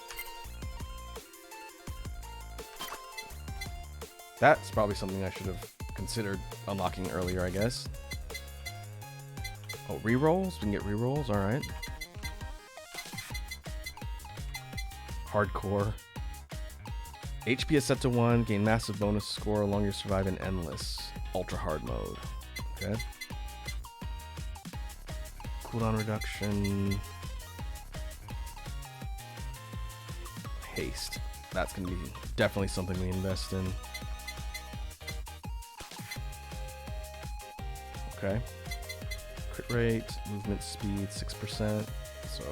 That's probably something I should have considered unlocking earlier, I guess. Oh, rerolls? We can get rerolls? Alright. Hardcore. HP is set to 1. Gain massive bonus score along your survive in endless. Ultra hard mode. Okay. Cooldown reduction. Haste. That's going to be definitely something we invest in. Okay. Crit rate, movement speed, 6%. So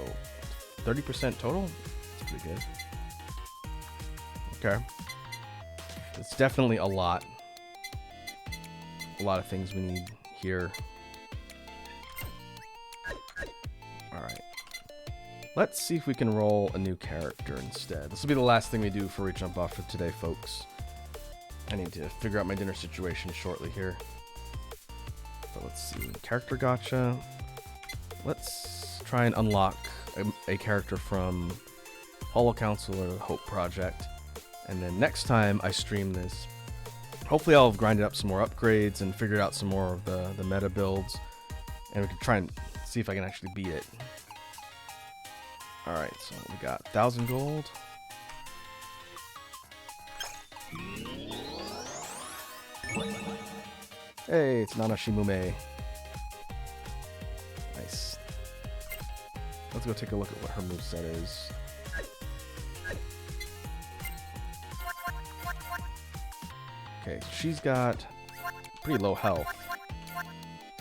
30% total? That's pretty good. Okay. It's definitely a lot. A lot of things we need here. Alright. Let's see if we can roll a new character instead. This will be the last thing we do before we jump off for today, folks. I need to figure out my dinner situation shortly here. But let's see. Character gacha. Let's try and unlock a character from Holo Council or the Hope Project. And then next time I stream this, hopefully I'll have grinded up some more upgrades and figured out some more of the meta builds. And we can try and see if I can actually beat it. Alright, so we got 1,000 gold. Hey, it's Nana Shimume. Nice. Let's go take a look at what her moveset is. Okay, she's got pretty low health.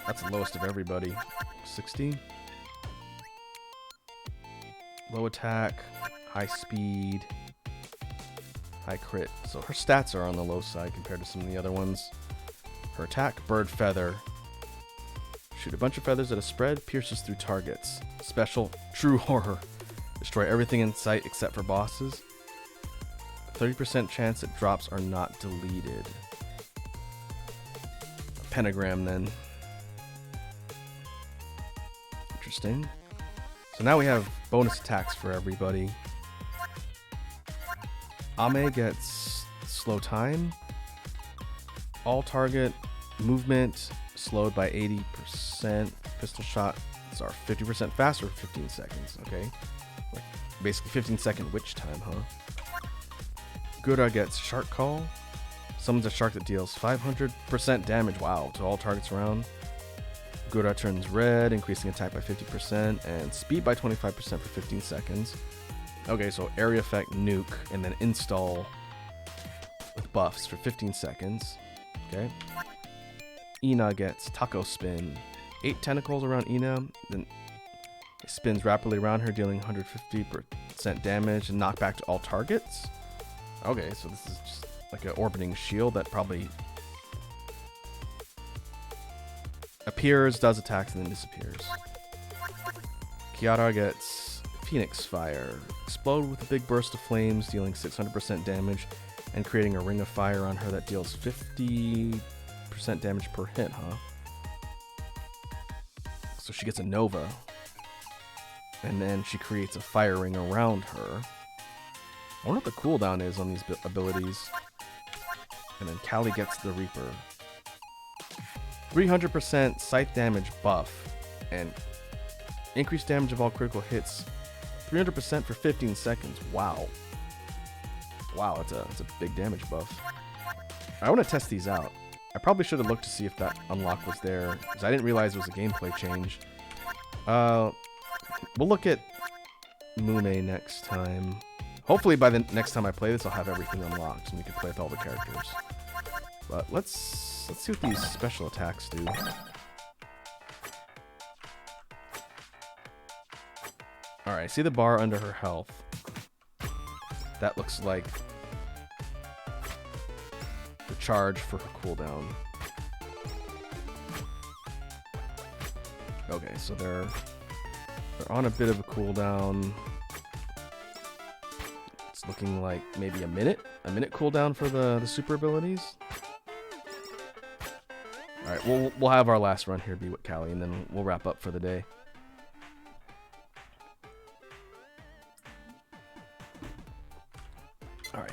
That's the lowest of everybody. 60. Low attack, high speed, high crit. So her stats are on the low side compared to some of the other ones. Her attack, bird feather. Shoot a bunch of feathers at a spread, pierces through targets. Special, true horror. Destroy everything in sight except for bosses. 30% chance that drops are not deleted. A pentagram then. Interesting. So now we have bonus attacks for everybody. Ame gets slow time. All target movement slowed by 80%. Pistol shots are 50% faster for 15 seconds. Okay. Like basically 15-second witch time, huh? Gura gets Shark Call. Summons a shark that deals 500% damage, wow, to all targets around. Gura turns red, increasing attack by 50% and speed by 25% for 15 seconds. Okay, so area effect nuke and then install with buffs for 15 seconds. Okay. Ina gets Taco Spin. 8 tentacles around Ina, then it spins rapidly around her, dealing 150% damage and knockback to all targets. Okay, so this is just like an orbiting shield that probably appears, does attacks, and then disappears. Kiara gets Phoenix Fire. Explode with a big burst of flames, dealing 600% damage and creating a ring of fire on her that deals 50% damage per hit, huh? So she gets a Nova. And then she creates a fire ring around her. I wonder what the cooldown is on these abilities. And then Callie gets the Reaper. 300% scythe damage buff. And increased damage of all critical hits. 300% for 15 seconds. Wow. Wow, it's a big damage buff. I want to test these out. I probably should have looked to see if that unlock was there, because I didn't realize it was a gameplay change. We'll look at Mume next time. Hopefully by the next time I play this, I'll have everything unlocked and we can play with all the characters. But let's see what these special attacks do. Alright, see the bar under her health. That looks like the charge for her cooldown. Okay, so they're on a bit of a cooldown. It's looking like maybe a minute cooldown for the super abilities. All right, we'll have our last run here be with Callie, and then we'll wrap up for the day. All right.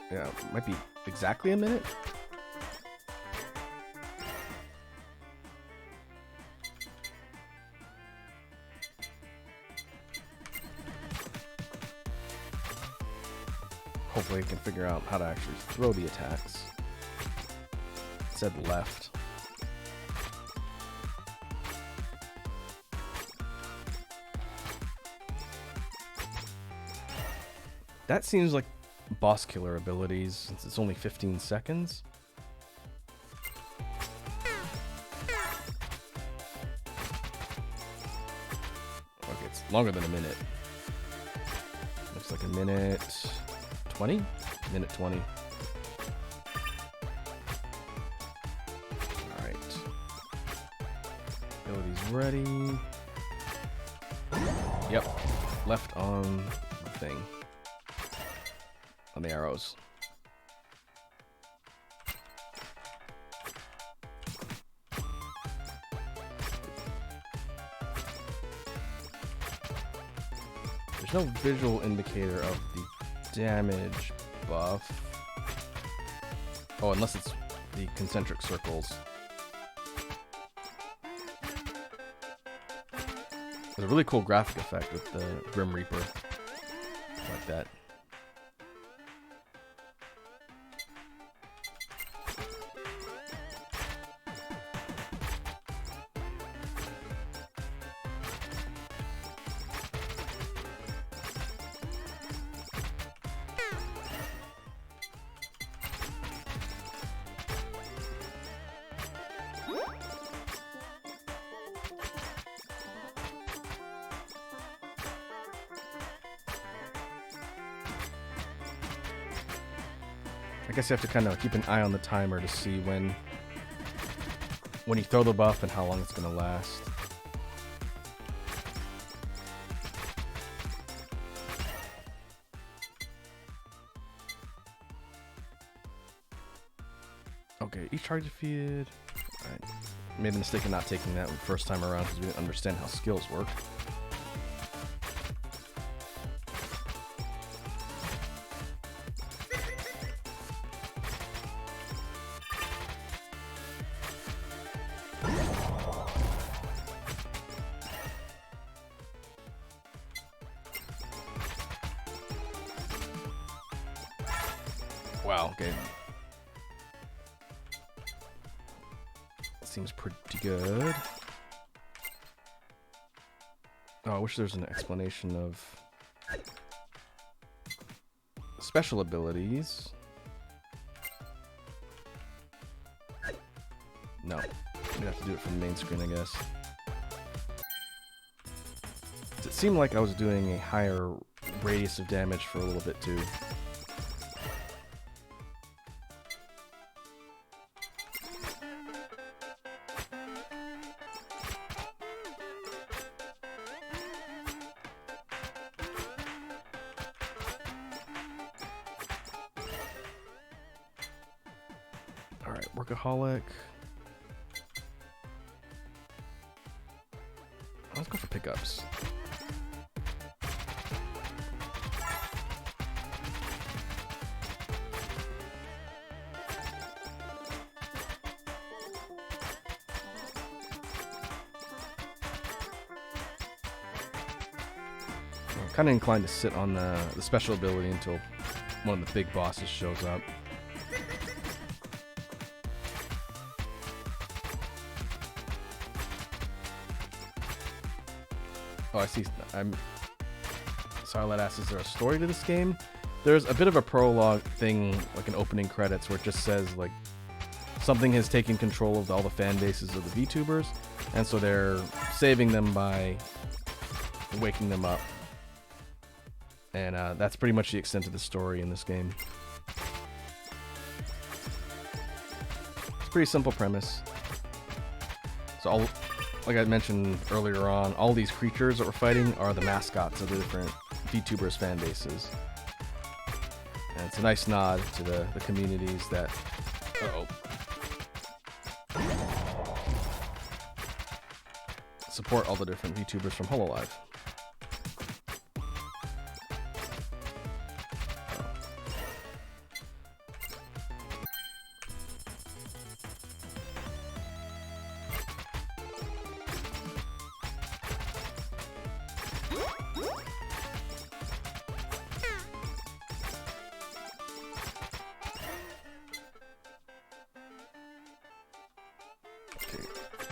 Yeah, might be exactly a minute. Hopefully I can figure out how to actually throw the attacks. It said left. That seems like boss killer abilities, since it's only 15 seconds. Okay, it's longer than a minute. Looks like a minute 20? Minute 20. Alright. Abilities ready. Yep. Left on the thing. On the arrows. There's no visual indicator of the damage buff. Oh, unless it's the concentric circles. There's a really cool graphic effect with the Grim Reaper. Like that. I guess you have to kind of keep an eye on the timer to see when you throw the buff and how long it's going to last. Okay, each target defeated. Alright. Made the mistake of not taking that first time around because we didn't understand how skills work. Wow, okay. Seems pretty good. Oh, I wish there was an explanation of special abilities. No. We have to do it from the main screen, I guess. It seemed like I was doing a higher radius of damage for a little bit too. Alright, Workaholic. Let's go for pickups. kind of inclined to sit on the special ability until one of the big bosses shows up. Oh, I see. Sarlat asks, is there a story to this game? There's a bit of a prologue thing, like an opening credits, where it just says, like, something has taken control of all the fan bases of the VTubers, and so they're saving them by waking them up. And that's pretty much the extent of the story in this game. It's a pretty simple premise. So like I mentioned earlier on, all these creatures that we're fighting are the mascots of the different VTubers fan bases. And it's a nice nod to the communities that... Uh-oh. Support all the different VTubers from Hololive.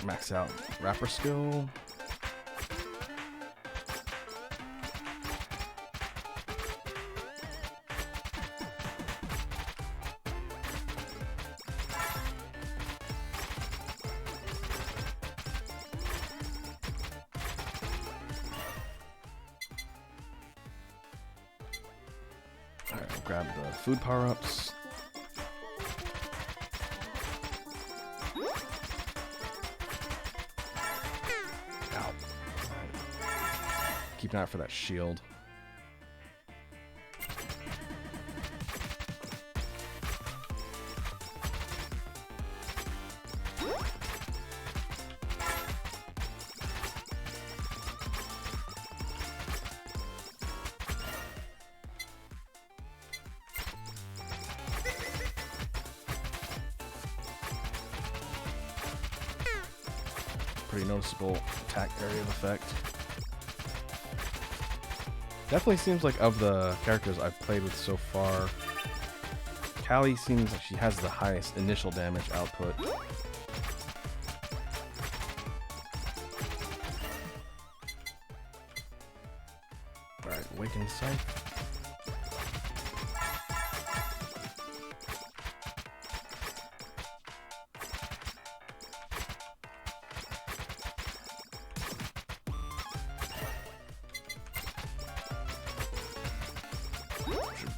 Max out rapper skill. Alright, I'll grab the food power-ups. Keep an eye out for that shield. Pretty noticeable attack area of effect. Definitely seems like of the characters I've played with so far, Callie seems like she has the highest initial damage output. Alright, Awaken Scythe.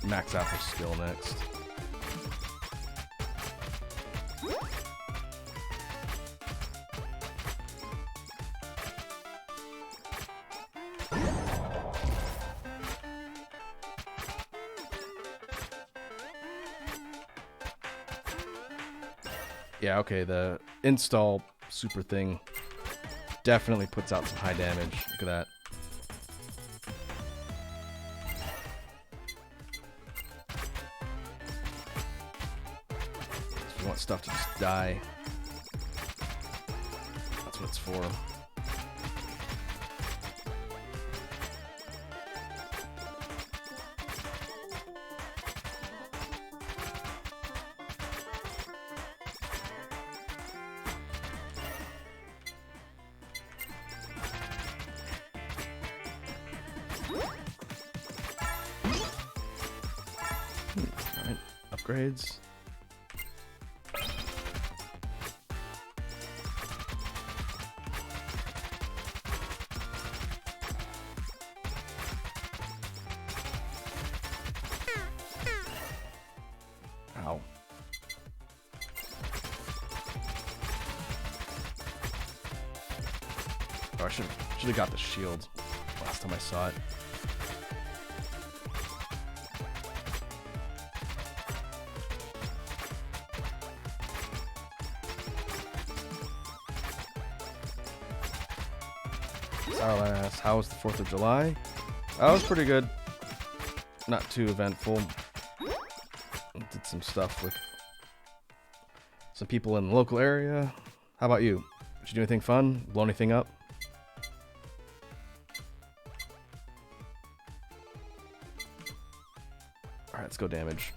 Max out her skill next. Yeah, okay, the install super thing definitely puts out some high damage. Look at that. You want stuff to just die. That's what it's for. Alright, upgrades. Ow. Oh, I should have got the shield last time I saw it. Sarlas, how was the 4th of July? That was pretty good. Not too eventful. Did some stuff with some people in the local area. How about you? Did you do anything fun? Blow anything up? Alright, let's go damage.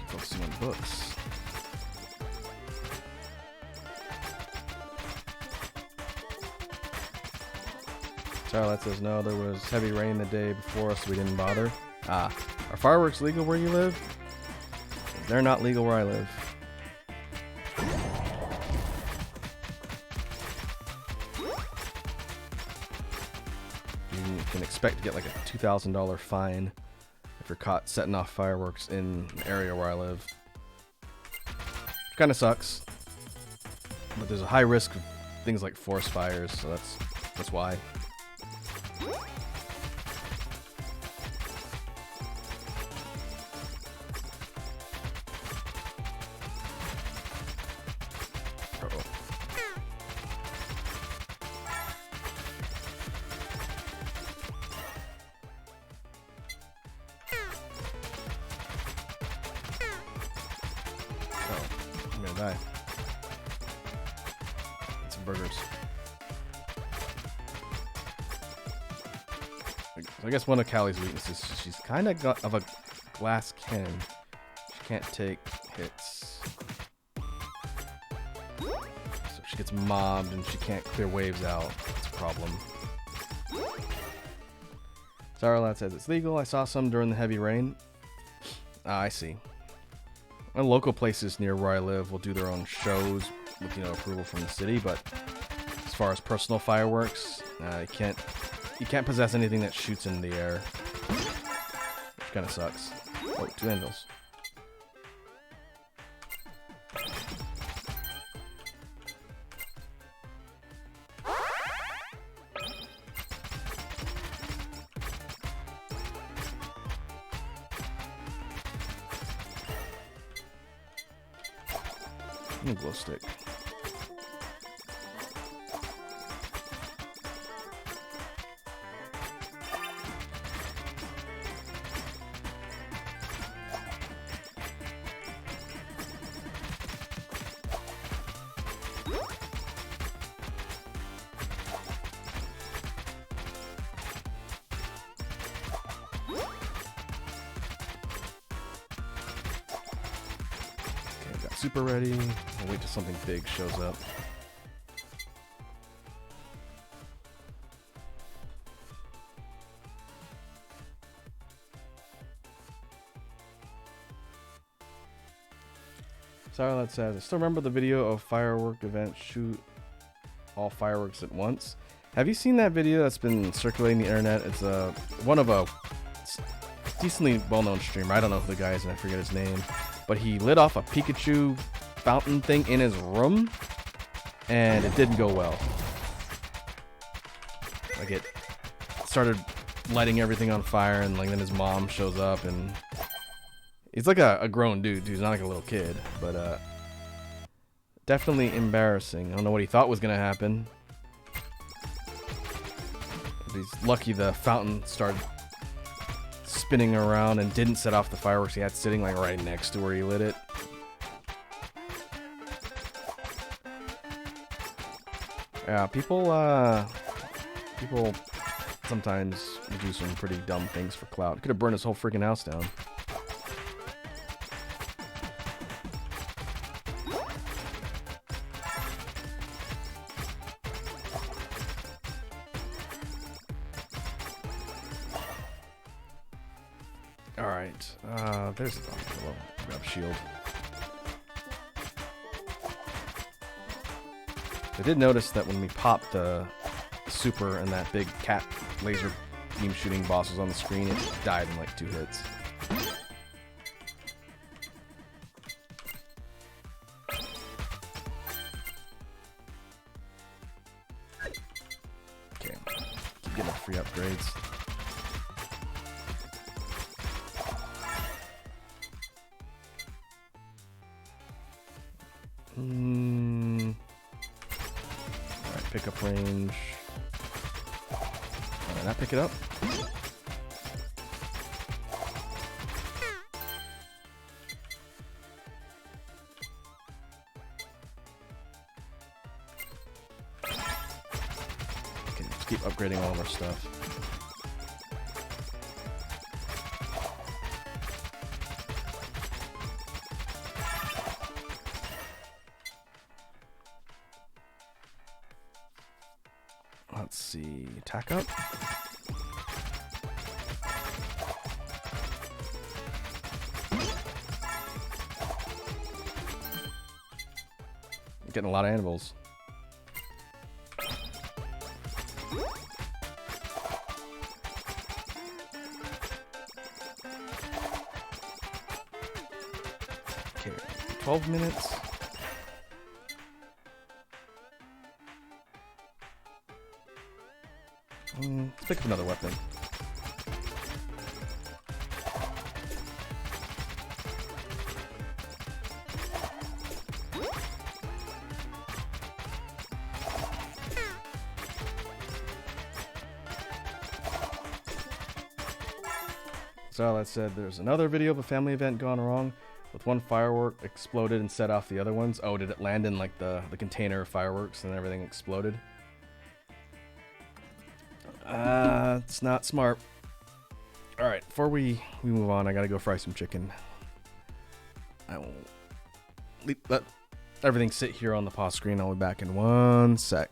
Focusing on books. Charlotte says no, there was heavy rain the day before, so we didn't bother. Ah, are fireworks legal where you live? They're not legal where I live. You can expect to get like a $2,000 fine if you're caught setting off fireworks in the area where I live. Which kind of sucks. But there's a high risk of things like forest fires, so that's why. Die. Get some burgers. I guess one of Callie's weaknesses is she's kind of a glass cannon. She can't take hits. So she gets mobbed and she can't clear waves out. That's a problem. Saralad says it's legal. I saw some during the heavy rain. Ah, I see. And local places near where I live will do their own shows with, approval from the city, but as far as personal fireworks, you can't possess anything that shoots in the air. Which kind of sucks. Oh, 2 anvils. And a glow stick. Super ready. I'll wait till something big shows up. Sarlat says, I still remember the video of firework event shoot all fireworks at once. Have you seen that video that's been circulating the internet? It's one of a decently well-known streamer. I don't know who the guy is and I forget his name. But he lit off a Pikachu fountain thing in his room, and it didn't go well. Like, it started lighting everything on fire, and like then his mom shows up, and he's like a grown dude. He's not like a little kid, but definitely embarrassing. I don't know what he thought was gonna happen. But he's lucky the fountain started spinning around and didn't set off the fireworks he had sitting like right next to where he lit it. Yeah, people sometimes do some pretty dumb things for clout. Could have burned his whole freaking house down. Alright, there's the grab shield. I did notice that when we popped the super and that big cat laser beam shooting boss was on the screen, it died in like 2 hits. Okay, keep getting free upgrades. Alright, pickup range. Alright, not pick it up. Okay, let's keep upgrading all of our stuff. Let's see, attack up. Getting a lot of animals. Okay, 12 minutes. Let's pick up another weapon. So that said, there's another video of a family event gone wrong, with one firework exploded and set off the other ones. Oh, did it land in like the container of fireworks and everything exploded? It's not smart. Alright, before we move on, I gotta go fry some chicken. I will let everything sit here on the pause screen. I'll be back in 1 sec.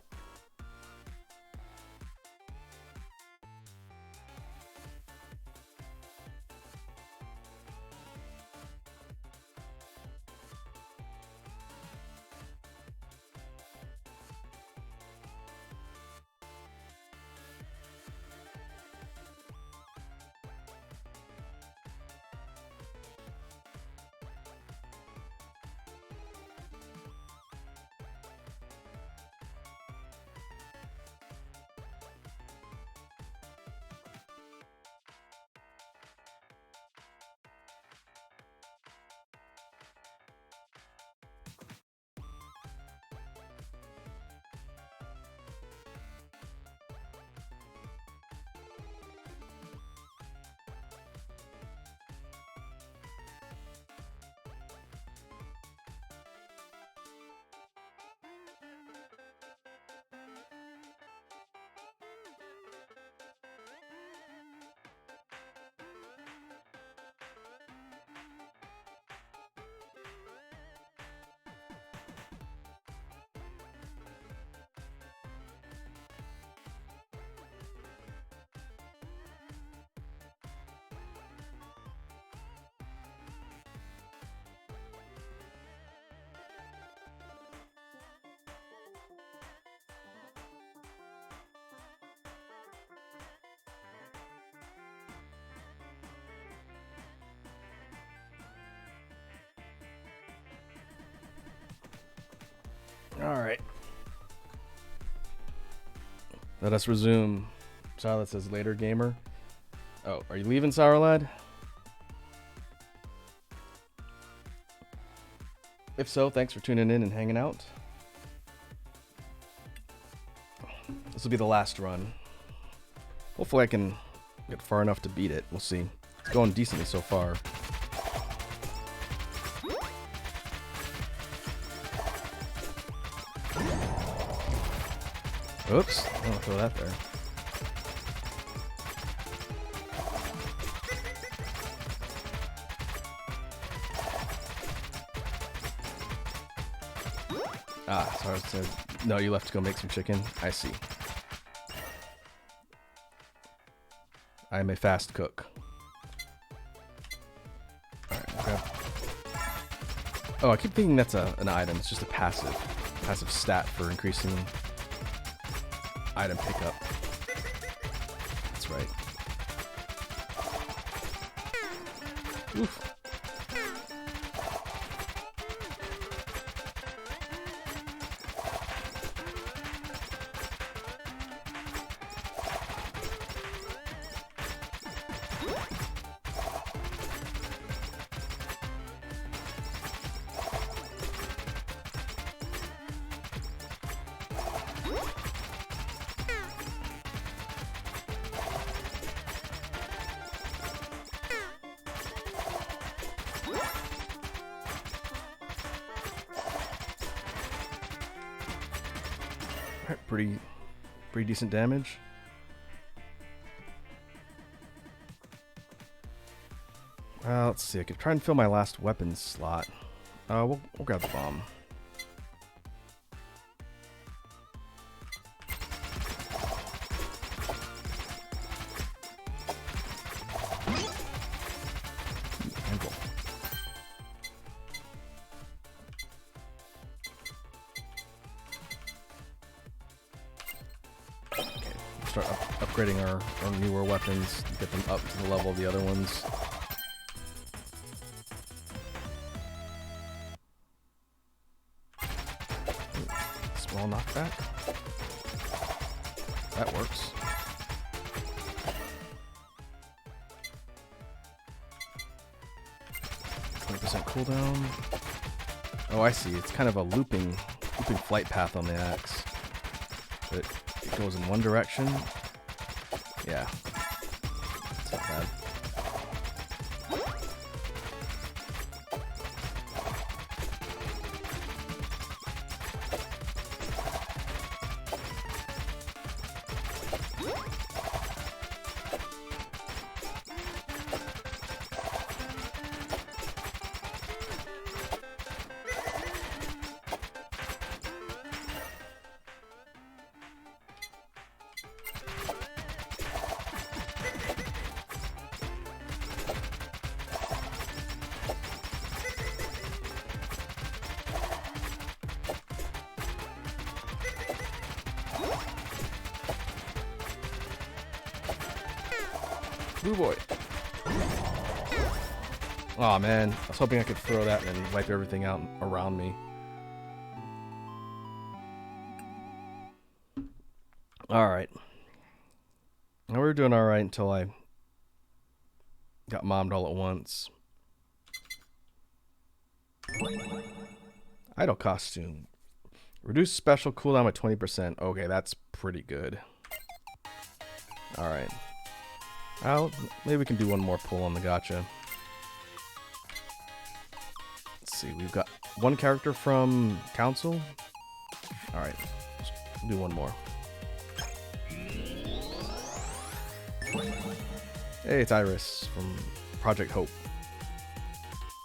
Alright. Let us resume. Charlotte says later, gamer. Oh, are you leaving, Sour Lad? If so, thanks for tuning in and hanging out. This will be the last run. Hopefully I can get far enough to beat it. We'll see. It's going decently so far. Oops, I don't throw that there. Ah, sorry, so no, you left to go make some chicken. I see. I am a fast cook. Alright, okay. Oh, I keep thinking that's an item. It's just a passive stat for increasing item pickup. That's right. Oof. Alright, pretty decent damage. Let's see. I could try and fill my last weapon slot. We'll grab the bomb. Anvil. Okay, start upgrading our newer weapons, get them up to the level of the other ones. Small knockback. That works. Cooldown. Oh, I see. It's kind of a looping flight path on the axe. But it goes in one direction. Yeah. It's not bad. Blue boy. Aw, man. I was hoping I could throw that and wipe everything out around me. Alright. We were doing alright until I got mommed all at once. Idol costume. Reduce special cooldown by 20%. Okay, that's pretty good. Alright. Maybe we can do one more pull on the gacha. Let's see, we've got one character from Council. Alright, let's do one more. Hey, it's Iris from Project Hope.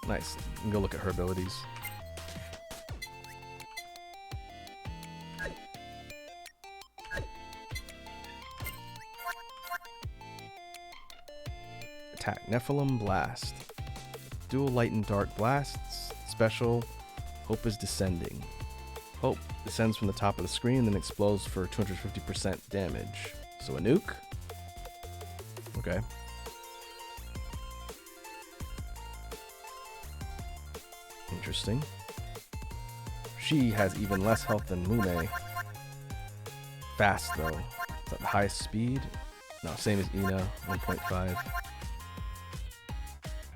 Nice. You can go look at her abilities. Attack Nephilim Blast. Dual light and dark blasts. Special Hope is descending. Hope descends from the top of the screen, then explodes for 250% damage. So a nuke? Okay. Interesting. She has even less health than Mune. Fast though. Is that the highest speed? No, same as Ina, 1.5.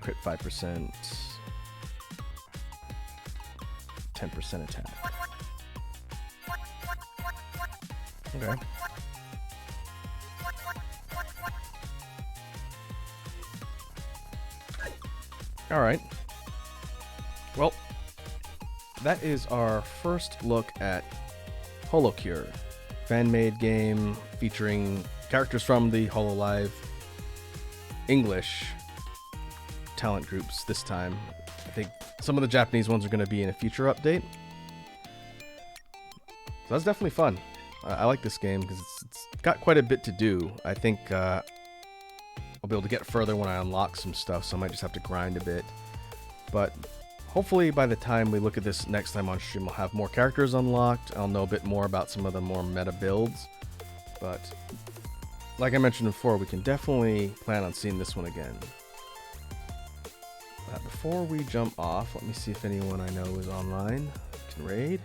Crit 5%. 10% attack. Okay. Alright. Well, that is our first look at Holocure, fan-made game featuring characters from the Hololive English talent groups this time. I think some of the Japanese ones are going to be in a future update. So that's definitely fun. I like this game because it's got quite a bit to do. I think I'll be able to get further when I unlock some stuff, so I might just have to grind a bit. But hopefully by the time we look at this next time on stream, I'll have more characters unlocked. I'll know a bit more about some of the more meta builds. But like I mentioned before, we can definitely plan on seeing this one again. Before we jump off, let me see if anyone I know is online. Can raid.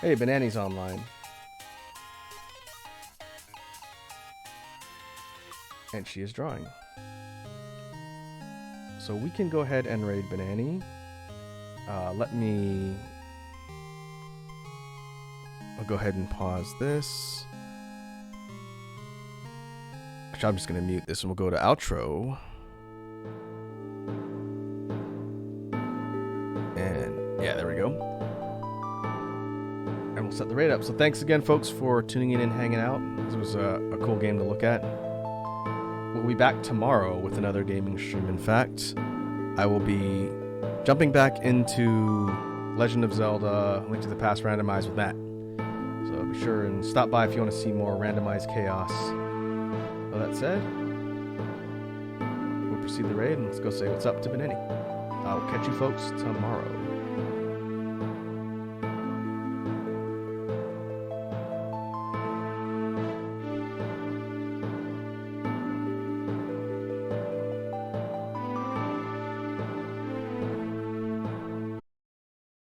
Hey, Banani's online. And she is drawing. So we can go ahead and raid Banani. I'll go ahead and pause this. Actually, I'm just going to mute this and we'll go to outro. And yeah, there we go. and we'll set the raid up. So thanks again, folks, for tuning in and hanging out. This was a cool game to look at. We'll be back tomorrow with another gaming stream. In fact, I will be jumping back into Legend of Zelda Link to the Past randomized with Matt. So be sure and stop by if you want to see more randomized chaos. With that said, we'll proceed the raid and let's go say what's up to Benini. I'll catch you folks tomorrow.